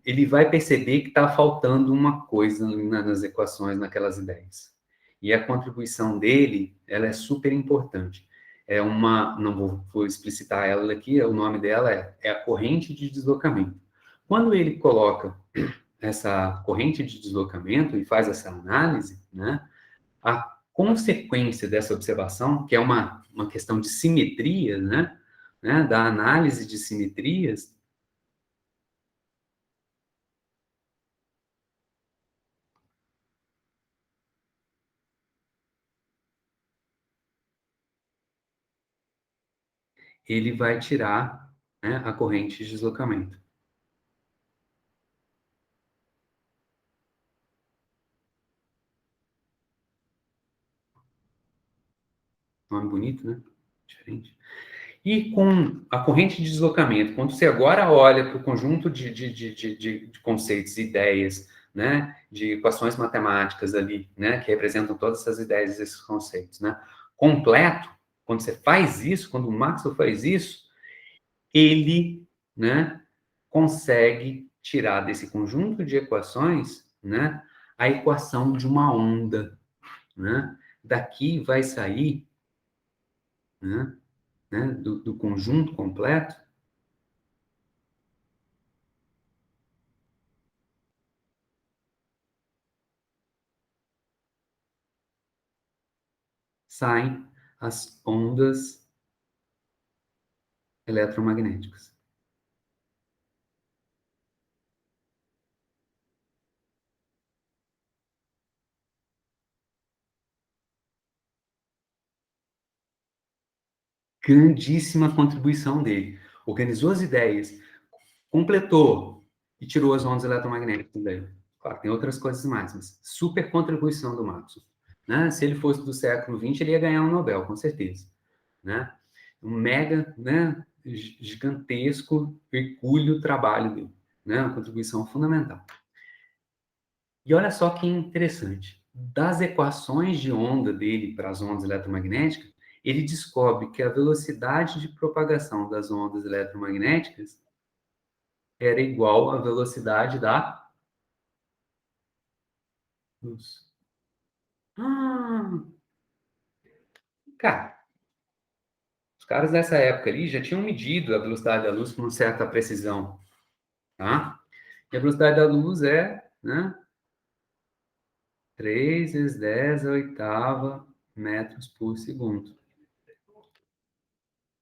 ele vai perceber que está faltando uma coisa nas equações, naquelas ideias. E a contribuição dele, ela é super importante. É uma, não vou explicitar ela aqui, o nome dela é a corrente de deslocamento. Quando ele coloca essa corrente de deslocamento e faz essa análise, né, a consequência dessa observação, que é uma questão de simetria, né, da análise de simetrias, ele vai tirar, né, a corrente de deslocamento. Nome bonito, né? Diferente. E com a corrente de deslocamento, quando você agora olha para o conjunto de conceitos, ideias, né, de equações matemáticas ali, né, que representam todas essas ideias, esses conceitos, né, completo, quando você faz isso, quando o Maxwell faz isso, ele, né, consegue tirar desse conjunto de equações, né, a equação de uma onda, né? Daqui vai sair, né, do conjunto completo, saem as ondas eletromagnéticas. Grandíssima contribuição dele. Organizou as ideias, completou e tirou as ondas eletromagnéticas daí. Claro, tem outras coisas mais, mas super contribuição do Maxwell. Né? Se ele fosse do século XX, ele ia ganhar um Nobel, com certeza. Né? Um mega, né, gigantesco, hercúleo trabalho dele. Né? Uma contribuição fundamental. E olha só que interessante. Das equações de onda dele para as ondas eletromagnéticas, ele descobre que a velocidade de propagação das ondas eletromagnéticas era igual à velocidade da luz. Ah, cara, os caras dessa época ali já tinham medido a velocidade da luz com uma certa precisão, tá? E a velocidade da luz é, né, 3 vezes 10 a oitava metros por segundo.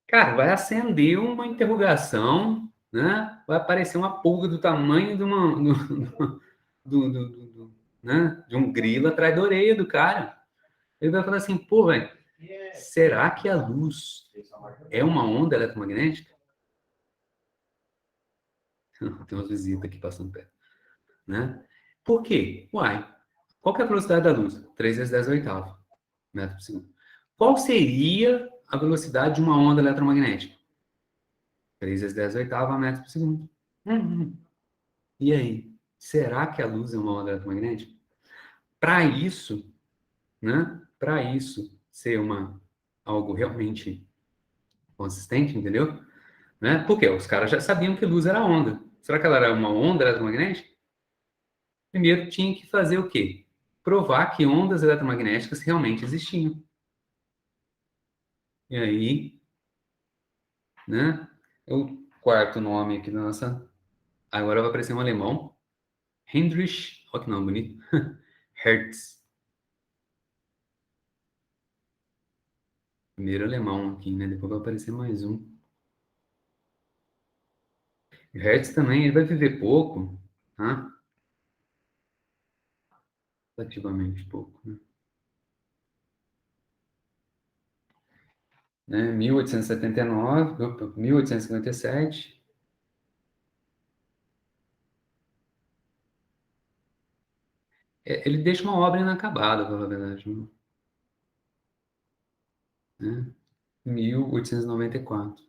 Cara, vai acender uma interrogação, né? Vai aparecer uma pulga do tamanho de uma, né? De um grilo atrás da orelha do cara. Ele vai falar assim, pô, velho, será que a luz é uma onda eletromagnética? Tem umas visitas aqui passando perto, né? Por quê? Uai, qual que é a velocidade da luz? 3 vezes 10 oitavo metro por segundo. Qual seria a velocidade de uma onda eletromagnética? 3 vezes 10 oitava metro por segundo. Uhum. E aí? Será que a luz é uma onda eletromagnética? Para isso, né? Para isso ser algo realmente consistente, entendeu? Né? Porque os caras já sabiam que luz era onda. Será que ela era uma onda eletromagnética? Primeiro tinha que fazer o quê? Provar que ondas eletromagnéticas realmente existiam. E aí, né? O quarto nome aqui da nossa. Agora vai aparecer um alemão. Heinrich, olha que nome bonito. Hertz. Primeiro alemão aqui, né? Depois vai aparecer mais um. Hertz também, ele vai viver pouco, tá? Relativamente pouco, né? 1879, opa, 1857. Ele deixa uma obra inacabada, pela verdade, né? 1894.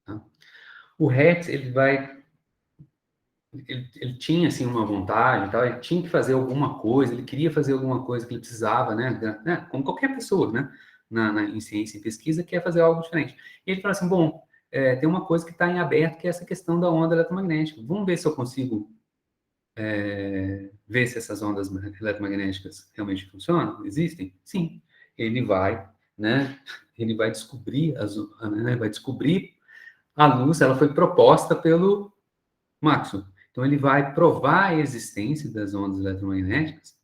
Tá? O Hertz, ele tinha, assim, uma vontade, tal, ele tinha que fazer alguma coisa, ele queria fazer alguma coisa que ele precisava, né? Como qualquer pessoa, né? Em ciência e pesquisa, quer fazer algo diferente. E ele fala assim, bom, tem uma coisa que está em aberto, que é essa questão da onda eletromagnética. Vamos ver se eu consigo ver se essas ondas eletromagnéticas realmente funcionam? Existem? Sim. Ele vai, né? Ele vai descobrir, vai descobrir a luz, ela foi proposta pelo Maxwell. Então, ele vai provar a existência das ondas eletromagnéticas.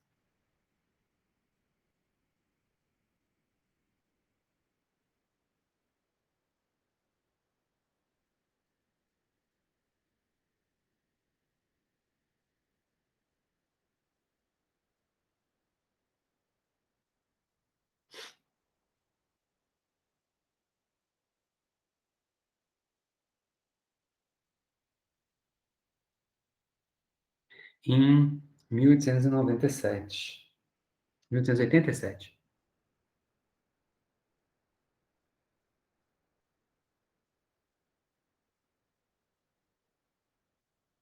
Em 1897. 1887.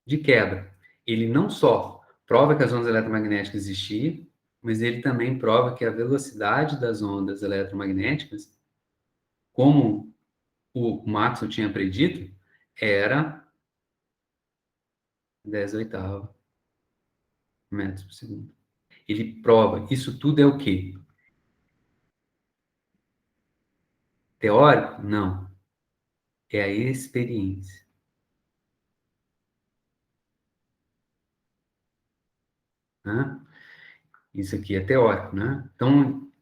De quebra, ele não só prova que as ondas eletromagnéticas existiam, mas ele também prova que a velocidade das ondas eletromagnéticas, como o Maxwell tinha predito, era 10 oitavos metros por segundo. Ele prova, isso tudo é o quê? Teórico? Não. É a experiência. Né? Isso aqui é teórico, né? Então,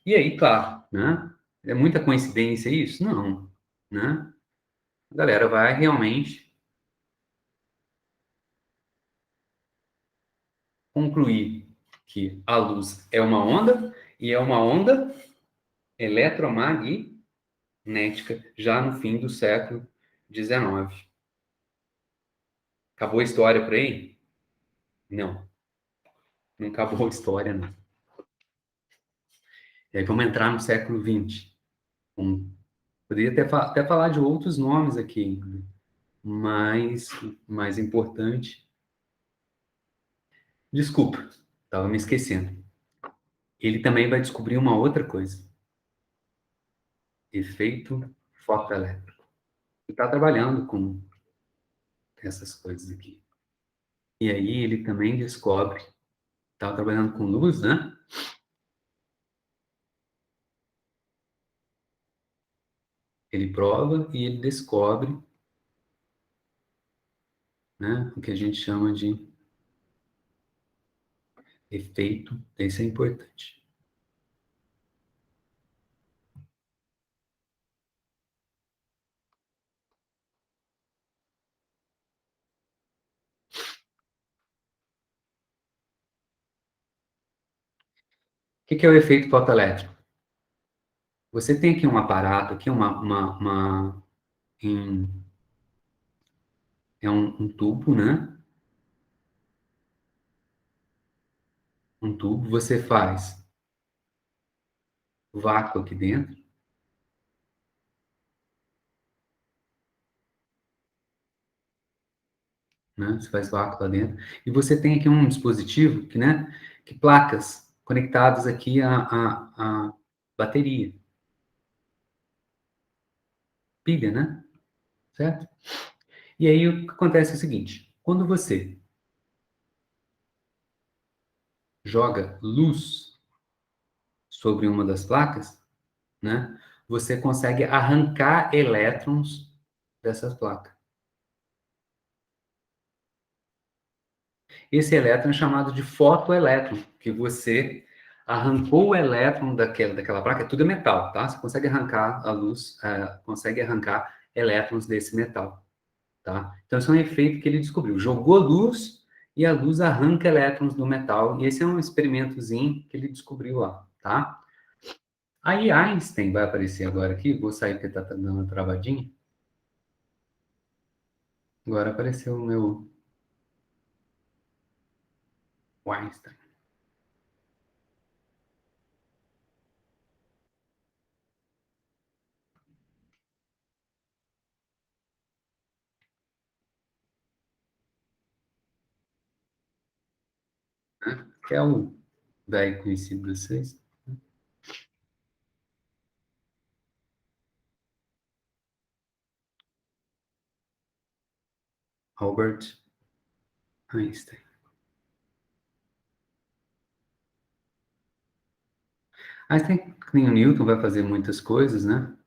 e aí, claro, né? É muita coincidência isso? Não, né? A galera vai realmente concluir que a luz é uma onda e é uma onda eletromagnética já no fim do século XIX. Acabou a história por aí? Não, não acabou a história, não. E aí vamos entrar no século XX. Poderia até falar de outros nomes aqui, mas mais importante. Desculpa, estava me esquecendo. Ele também vai descobrir uma outra coisa: efeito fotoelétrico. Ele está trabalhando com essas coisas aqui. E aí ele também descobre, estava trabalhando com luz, né? Ele prova e ele descobre, né, o que a gente chama de efeito, esse é importante. O que é o efeito fotoelétrico? Você tem aqui um aparato, aqui em, é um tubo, né? Um tubo, você faz vácuo aqui dentro, né? Você faz vácuo lá dentro. E você tem aqui um dispositivo que, né? Que placas conectadas aqui à bateria. Pilha, né? Certo? E aí o que acontece é o seguinte: quando você joga luz sobre uma das placas, né? Você consegue arrancar elétrons dessas placas. Esse elétron é chamado de fotoelétron, que você arrancou o elétron daquela placa, tudo é metal, tá? Você consegue arrancar a luz, consegue arrancar elétrons desse metal, tá? Então, esse é um efeito que ele descobriu. Jogou luz e a luz arranca elétrons do metal, e esse é um experimentozinho que ele descobriu lá, tá? Aí Einstein vai aparecer agora aqui, vou sair porque tá dando uma travadinha. Agora apareceu o meu Einstein. Né? Que é o velho conhecido de vocês. Albert Einstein. Einstein, que nem o Newton, vai fazer muitas coisas, né?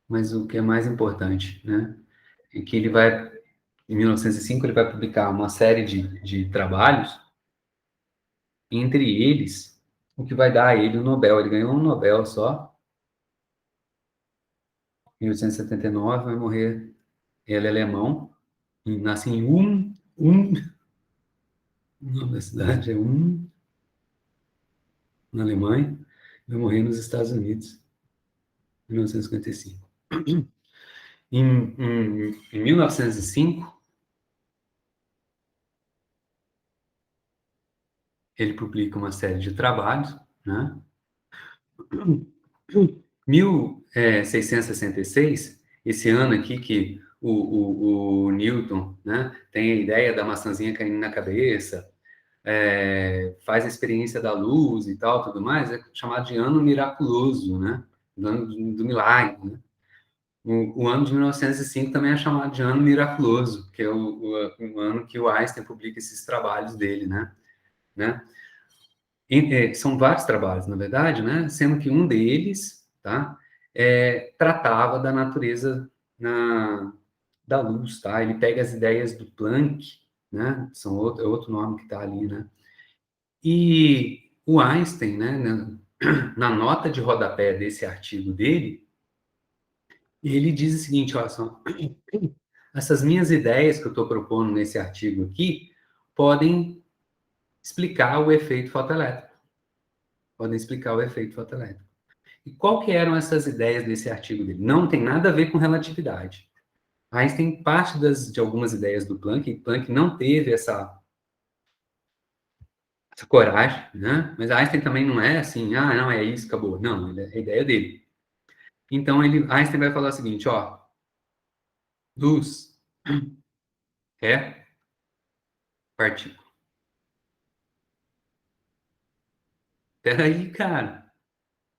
Mas o que é mais importante, né? É que ele vai, em 1905, ele vai publicar uma série de trabalhos, entre eles, o que vai dar a ele o Nobel. Ele ganhou um Nobel só, em 1879, vai morrer. Ele é alemão, e nasce em o nome da cidade é na Alemanha, vai morrer nos Estados Unidos, em 1955. Em 1905, ele publica uma série de trabalhos, né? 1666, esse ano aqui que o Newton, né, tem a ideia da maçãzinha caindo na cabeça, faz a experiência da luz e tal, tudo mais, é chamado de ano miraculoso, né? Do ano do milagre, né? O ano de 1905 também é chamado de ano miraculoso, que é o ano que o Einstein publica esses trabalhos dele, né? São vários trabalhos, na verdade, né? Sendo que um deles, tá? Tratava da natureza da luz, tá? Ele pega as ideias do Planck, né? É outro nome que está ali, né? E o Einstein, né? Na nota de rodapé desse artigo dele, ele diz o seguinte, olha só, essas minhas ideias que eu estou propondo nesse artigo aqui podem explicar o efeito fotoelétrico. Podem explicar o efeito fotoelétrico. E qual que eram essas ideias desse artigo dele? Não tem nada a ver com relatividade. Einstein parte de algumas ideias do Planck, e Planck não teve essa coragem, né? Mas Einstein também não é assim, não, é isso, acabou. Não, é a ideia dele. Então, Einstein vai falar o seguinte, ó, luz é partícula. Peraí, cara,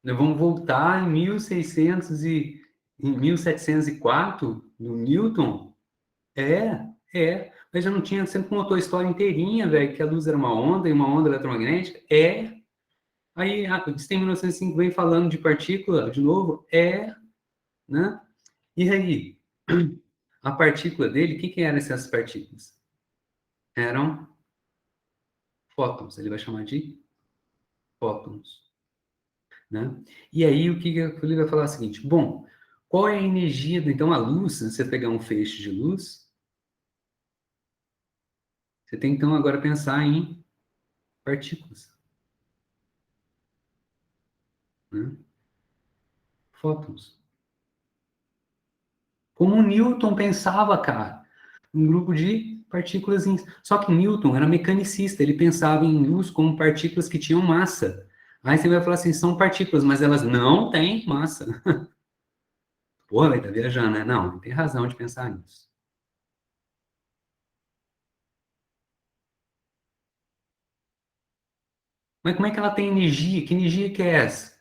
nós vamos voltar em 1704, no Newton? Mas já não tinha, sempre contou a história inteirinha, velho, que a luz era uma onda e uma onda eletromagnética? Aí, Einstein em 1905 vem falando de partícula de novo? Né? E aí, a partícula dele, o que eram essas partículas? Eram fótons, ele vai chamar de fótons, né? E aí, o que ele vai falar é o seguinte, bom, qual é a energia, então a luz, se você pegar um feixe de luz, você tem então agora pensar em partículas, né? Fótons. Como Newton pensava, cara, um grupo de partículas. Só que Newton era mecanicista, ele pensava em luz como partículas que tinham massa. Aí você vai falar assim, são partículas, mas elas não têm massa. Porra, vai estar viajando, né? Não, tem razão de pensar nisso. Mas como é que ela tem energia? Que energia que é essa?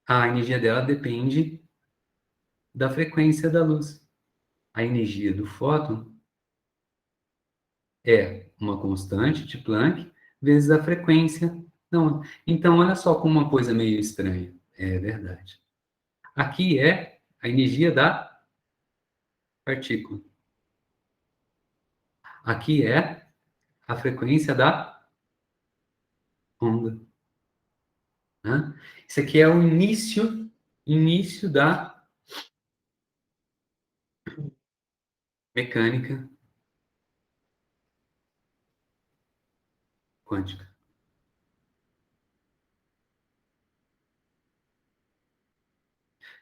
A energia dela depende da frequência da luz. A energia do fóton é uma constante de Planck vezes a frequência. Não, então, olha só como uma coisa meio estranha. É verdade. Aqui é a energia da partícula. Aqui é a frequência da onda. Né? Isso aqui é o início da mecânica quântica.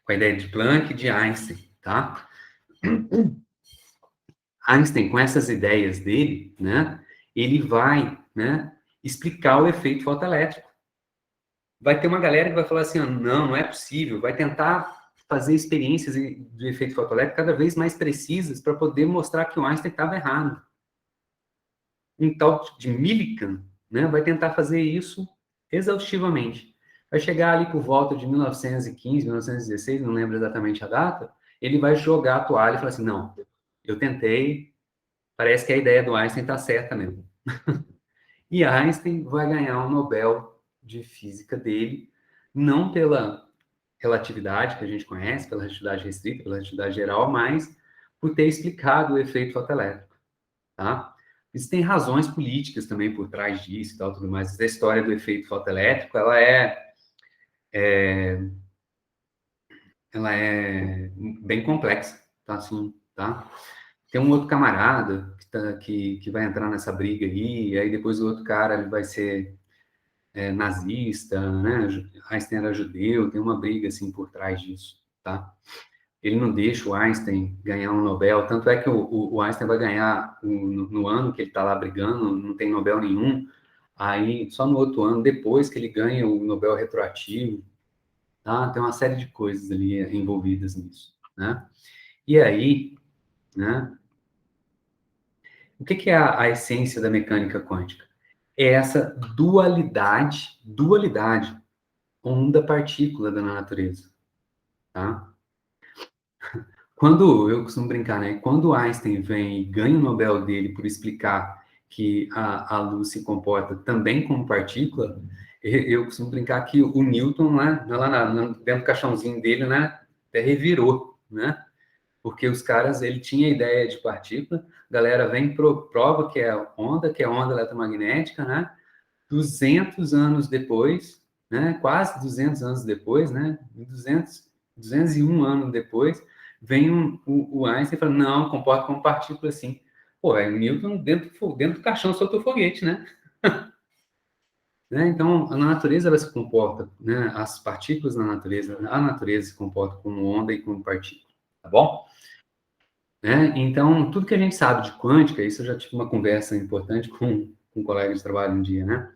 Com a ideia de Planck e de Einstein, tá? Einstein, com essas ideias dele, né, ele vai, né, explicar o efeito fotoelétrico. Vai ter uma galera que vai falar assim, não é possível, vai tentar fazer experiências de efeito fotoelétrico cada vez mais precisas para poder mostrar que o Einstein estava errado. Um tal de Millikan, né, vai tentar fazer isso exaustivamente. vai chegar ali por volta de 1915, 1916, não lembro exatamente a data, ele vai jogar a toalha e falar assim, não, eu tentei, parece que a ideia do Einstein está certa mesmo. E Einstein vai ganhar o Nobel de Física dele, não pela relatividade que a gente conhece, pela relatividade restrita, pela relatividade geral, mas por ter explicado o efeito fotoelétrico, tá? Isso tem razões políticas também por trás disso e tal, tudo mais. A história do efeito fotoelétrico, ela é bem complexa, tá? Assim, tá? Tem um outro camarada que vai entrar nessa briga aí, e aí depois o outro cara ele vai ser nazista, né? Einstein era judeu, tem uma briga assim por trás disso, tá? Ele não deixa o Einstein ganhar um Nobel, tanto é que o Einstein vai ganhar no ano que ele está lá brigando, não tem Nobel nenhum, aí só no outro ano, depois que ele ganha o Nobel retroativo, tá? Tem uma série de coisas ali envolvidas nisso, né? E aí, né? O que é a essência da mecânica quântica? É essa dualidade onda-partícula da natureza, tá? Quando, eu costumo brincar, né? Quando Einstein vem e ganha o Nobel dele por explicar que a luz se comporta também como partícula, eu costumo brincar que o Newton, né, dentro do caixãozinho dele, né, até revirou, né? Porque os caras, ele tinha ideia de partícula, a galera vem prova que é onda eletromagnética, né? 200 anos depois, né? Quase 200 anos depois, né? 201 anos depois, vem o Einstein e fala, não, comporta como partícula assim. Pô, é Newton dentro do caixão soltou foguete, né? Né? Então, na natureza ela se comporta, né? As partículas na natureza, a natureza se comporta como onda e como partícula, tá bom? Né? Então, tudo que a gente sabe de quântica, isso eu já tive uma conversa importante com um colega de trabalho um dia, né?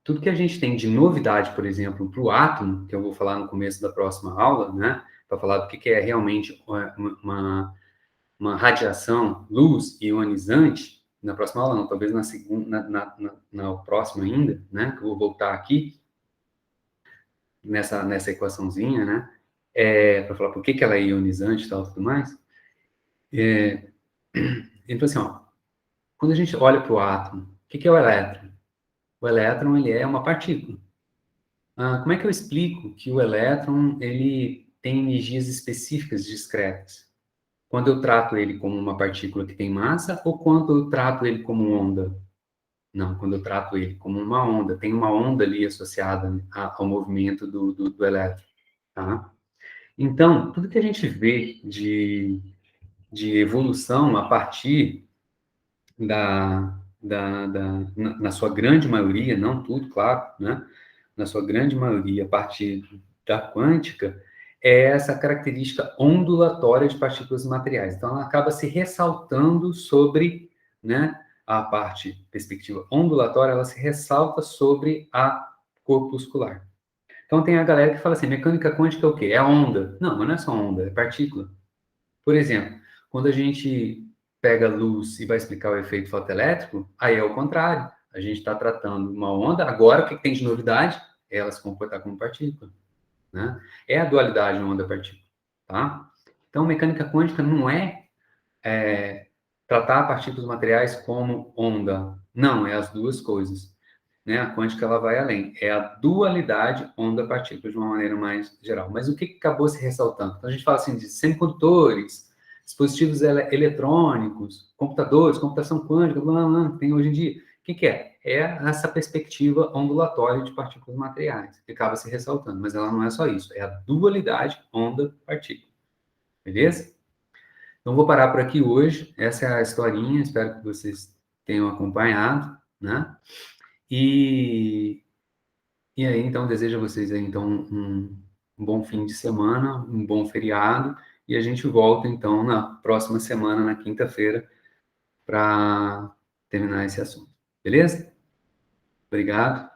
Tudo que a gente tem de novidade, por exemplo, para o átomo, que eu vou falar no começo da próxima aula, né? Para falar do que é realmente uma radiação luz ionizante, na próxima aula não, talvez na segunda, na próxima ainda, né? Que eu vou voltar aqui nessa equaçãozinha, né? Para falar por que ela é ionizante e tal, tudo mais. Então, assim, ó, quando a gente olha para o átomo, o que é o elétron? O elétron, ele é uma partícula. Como é que eu explico que o elétron, ele tem energias específicas discretas? Quando eu trato ele como uma partícula que tem massa ou quando eu trato ele como onda? Não, quando eu trato ele como uma onda. Tem uma onda ali associada ao movimento do elétron, tá? Então, tudo que a gente vê de evolução a partir na sua grande maioria, não tudo, claro, né? Na sua grande maioria, a partir da quântica, é essa característica ondulatória de partículas materiais. Então, ela acaba se ressaltando sobre, né, a parte perspectiva ondulatória, ela se ressalta sobre a corpuscular. Então, tem a galera que fala assim, mecânica quântica é o quê? É onda. Não, mas não é só onda, é partícula. Por exemplo, quando a gente pega luz e vai explicar o efeito fotoelétrico, aí é o contrário. A gente está tratando uma onda, agora o que tem de novidade? Ela se comportar como partícula, né? É a dualidade onda-partícula, tá? Então, mecânica quântica não é tratar partículas materiais como onda. Não, é as duas coisas. Né? A quântica ela vai além. É a dualidade onda-partícula de uma maneira mais geral. Mas o que acabou se ressaltando? Então, a gente fala assim de semicondutores, dispositivos eletrônicos, computadores, computação quântica, blá, blá, blá, que tem hoje em dia. O que é? É essa perspectiva ondulatória de partículas materiais, que acaba se ressaltando. Mas ela não é só isso. É a dualidade onda-partícula. Beleza? Então, vou parar por aqui hoje. Essa é a historinha. Espero que vocês tenham acompanhado, né? E aí, então, desejo a vocês aí, então, um bom fim de semana, um bom feriado, e a gente volta, então, na próxima semana, na quinta-feira, para terminar esse assunto. Beleza? Obrigado.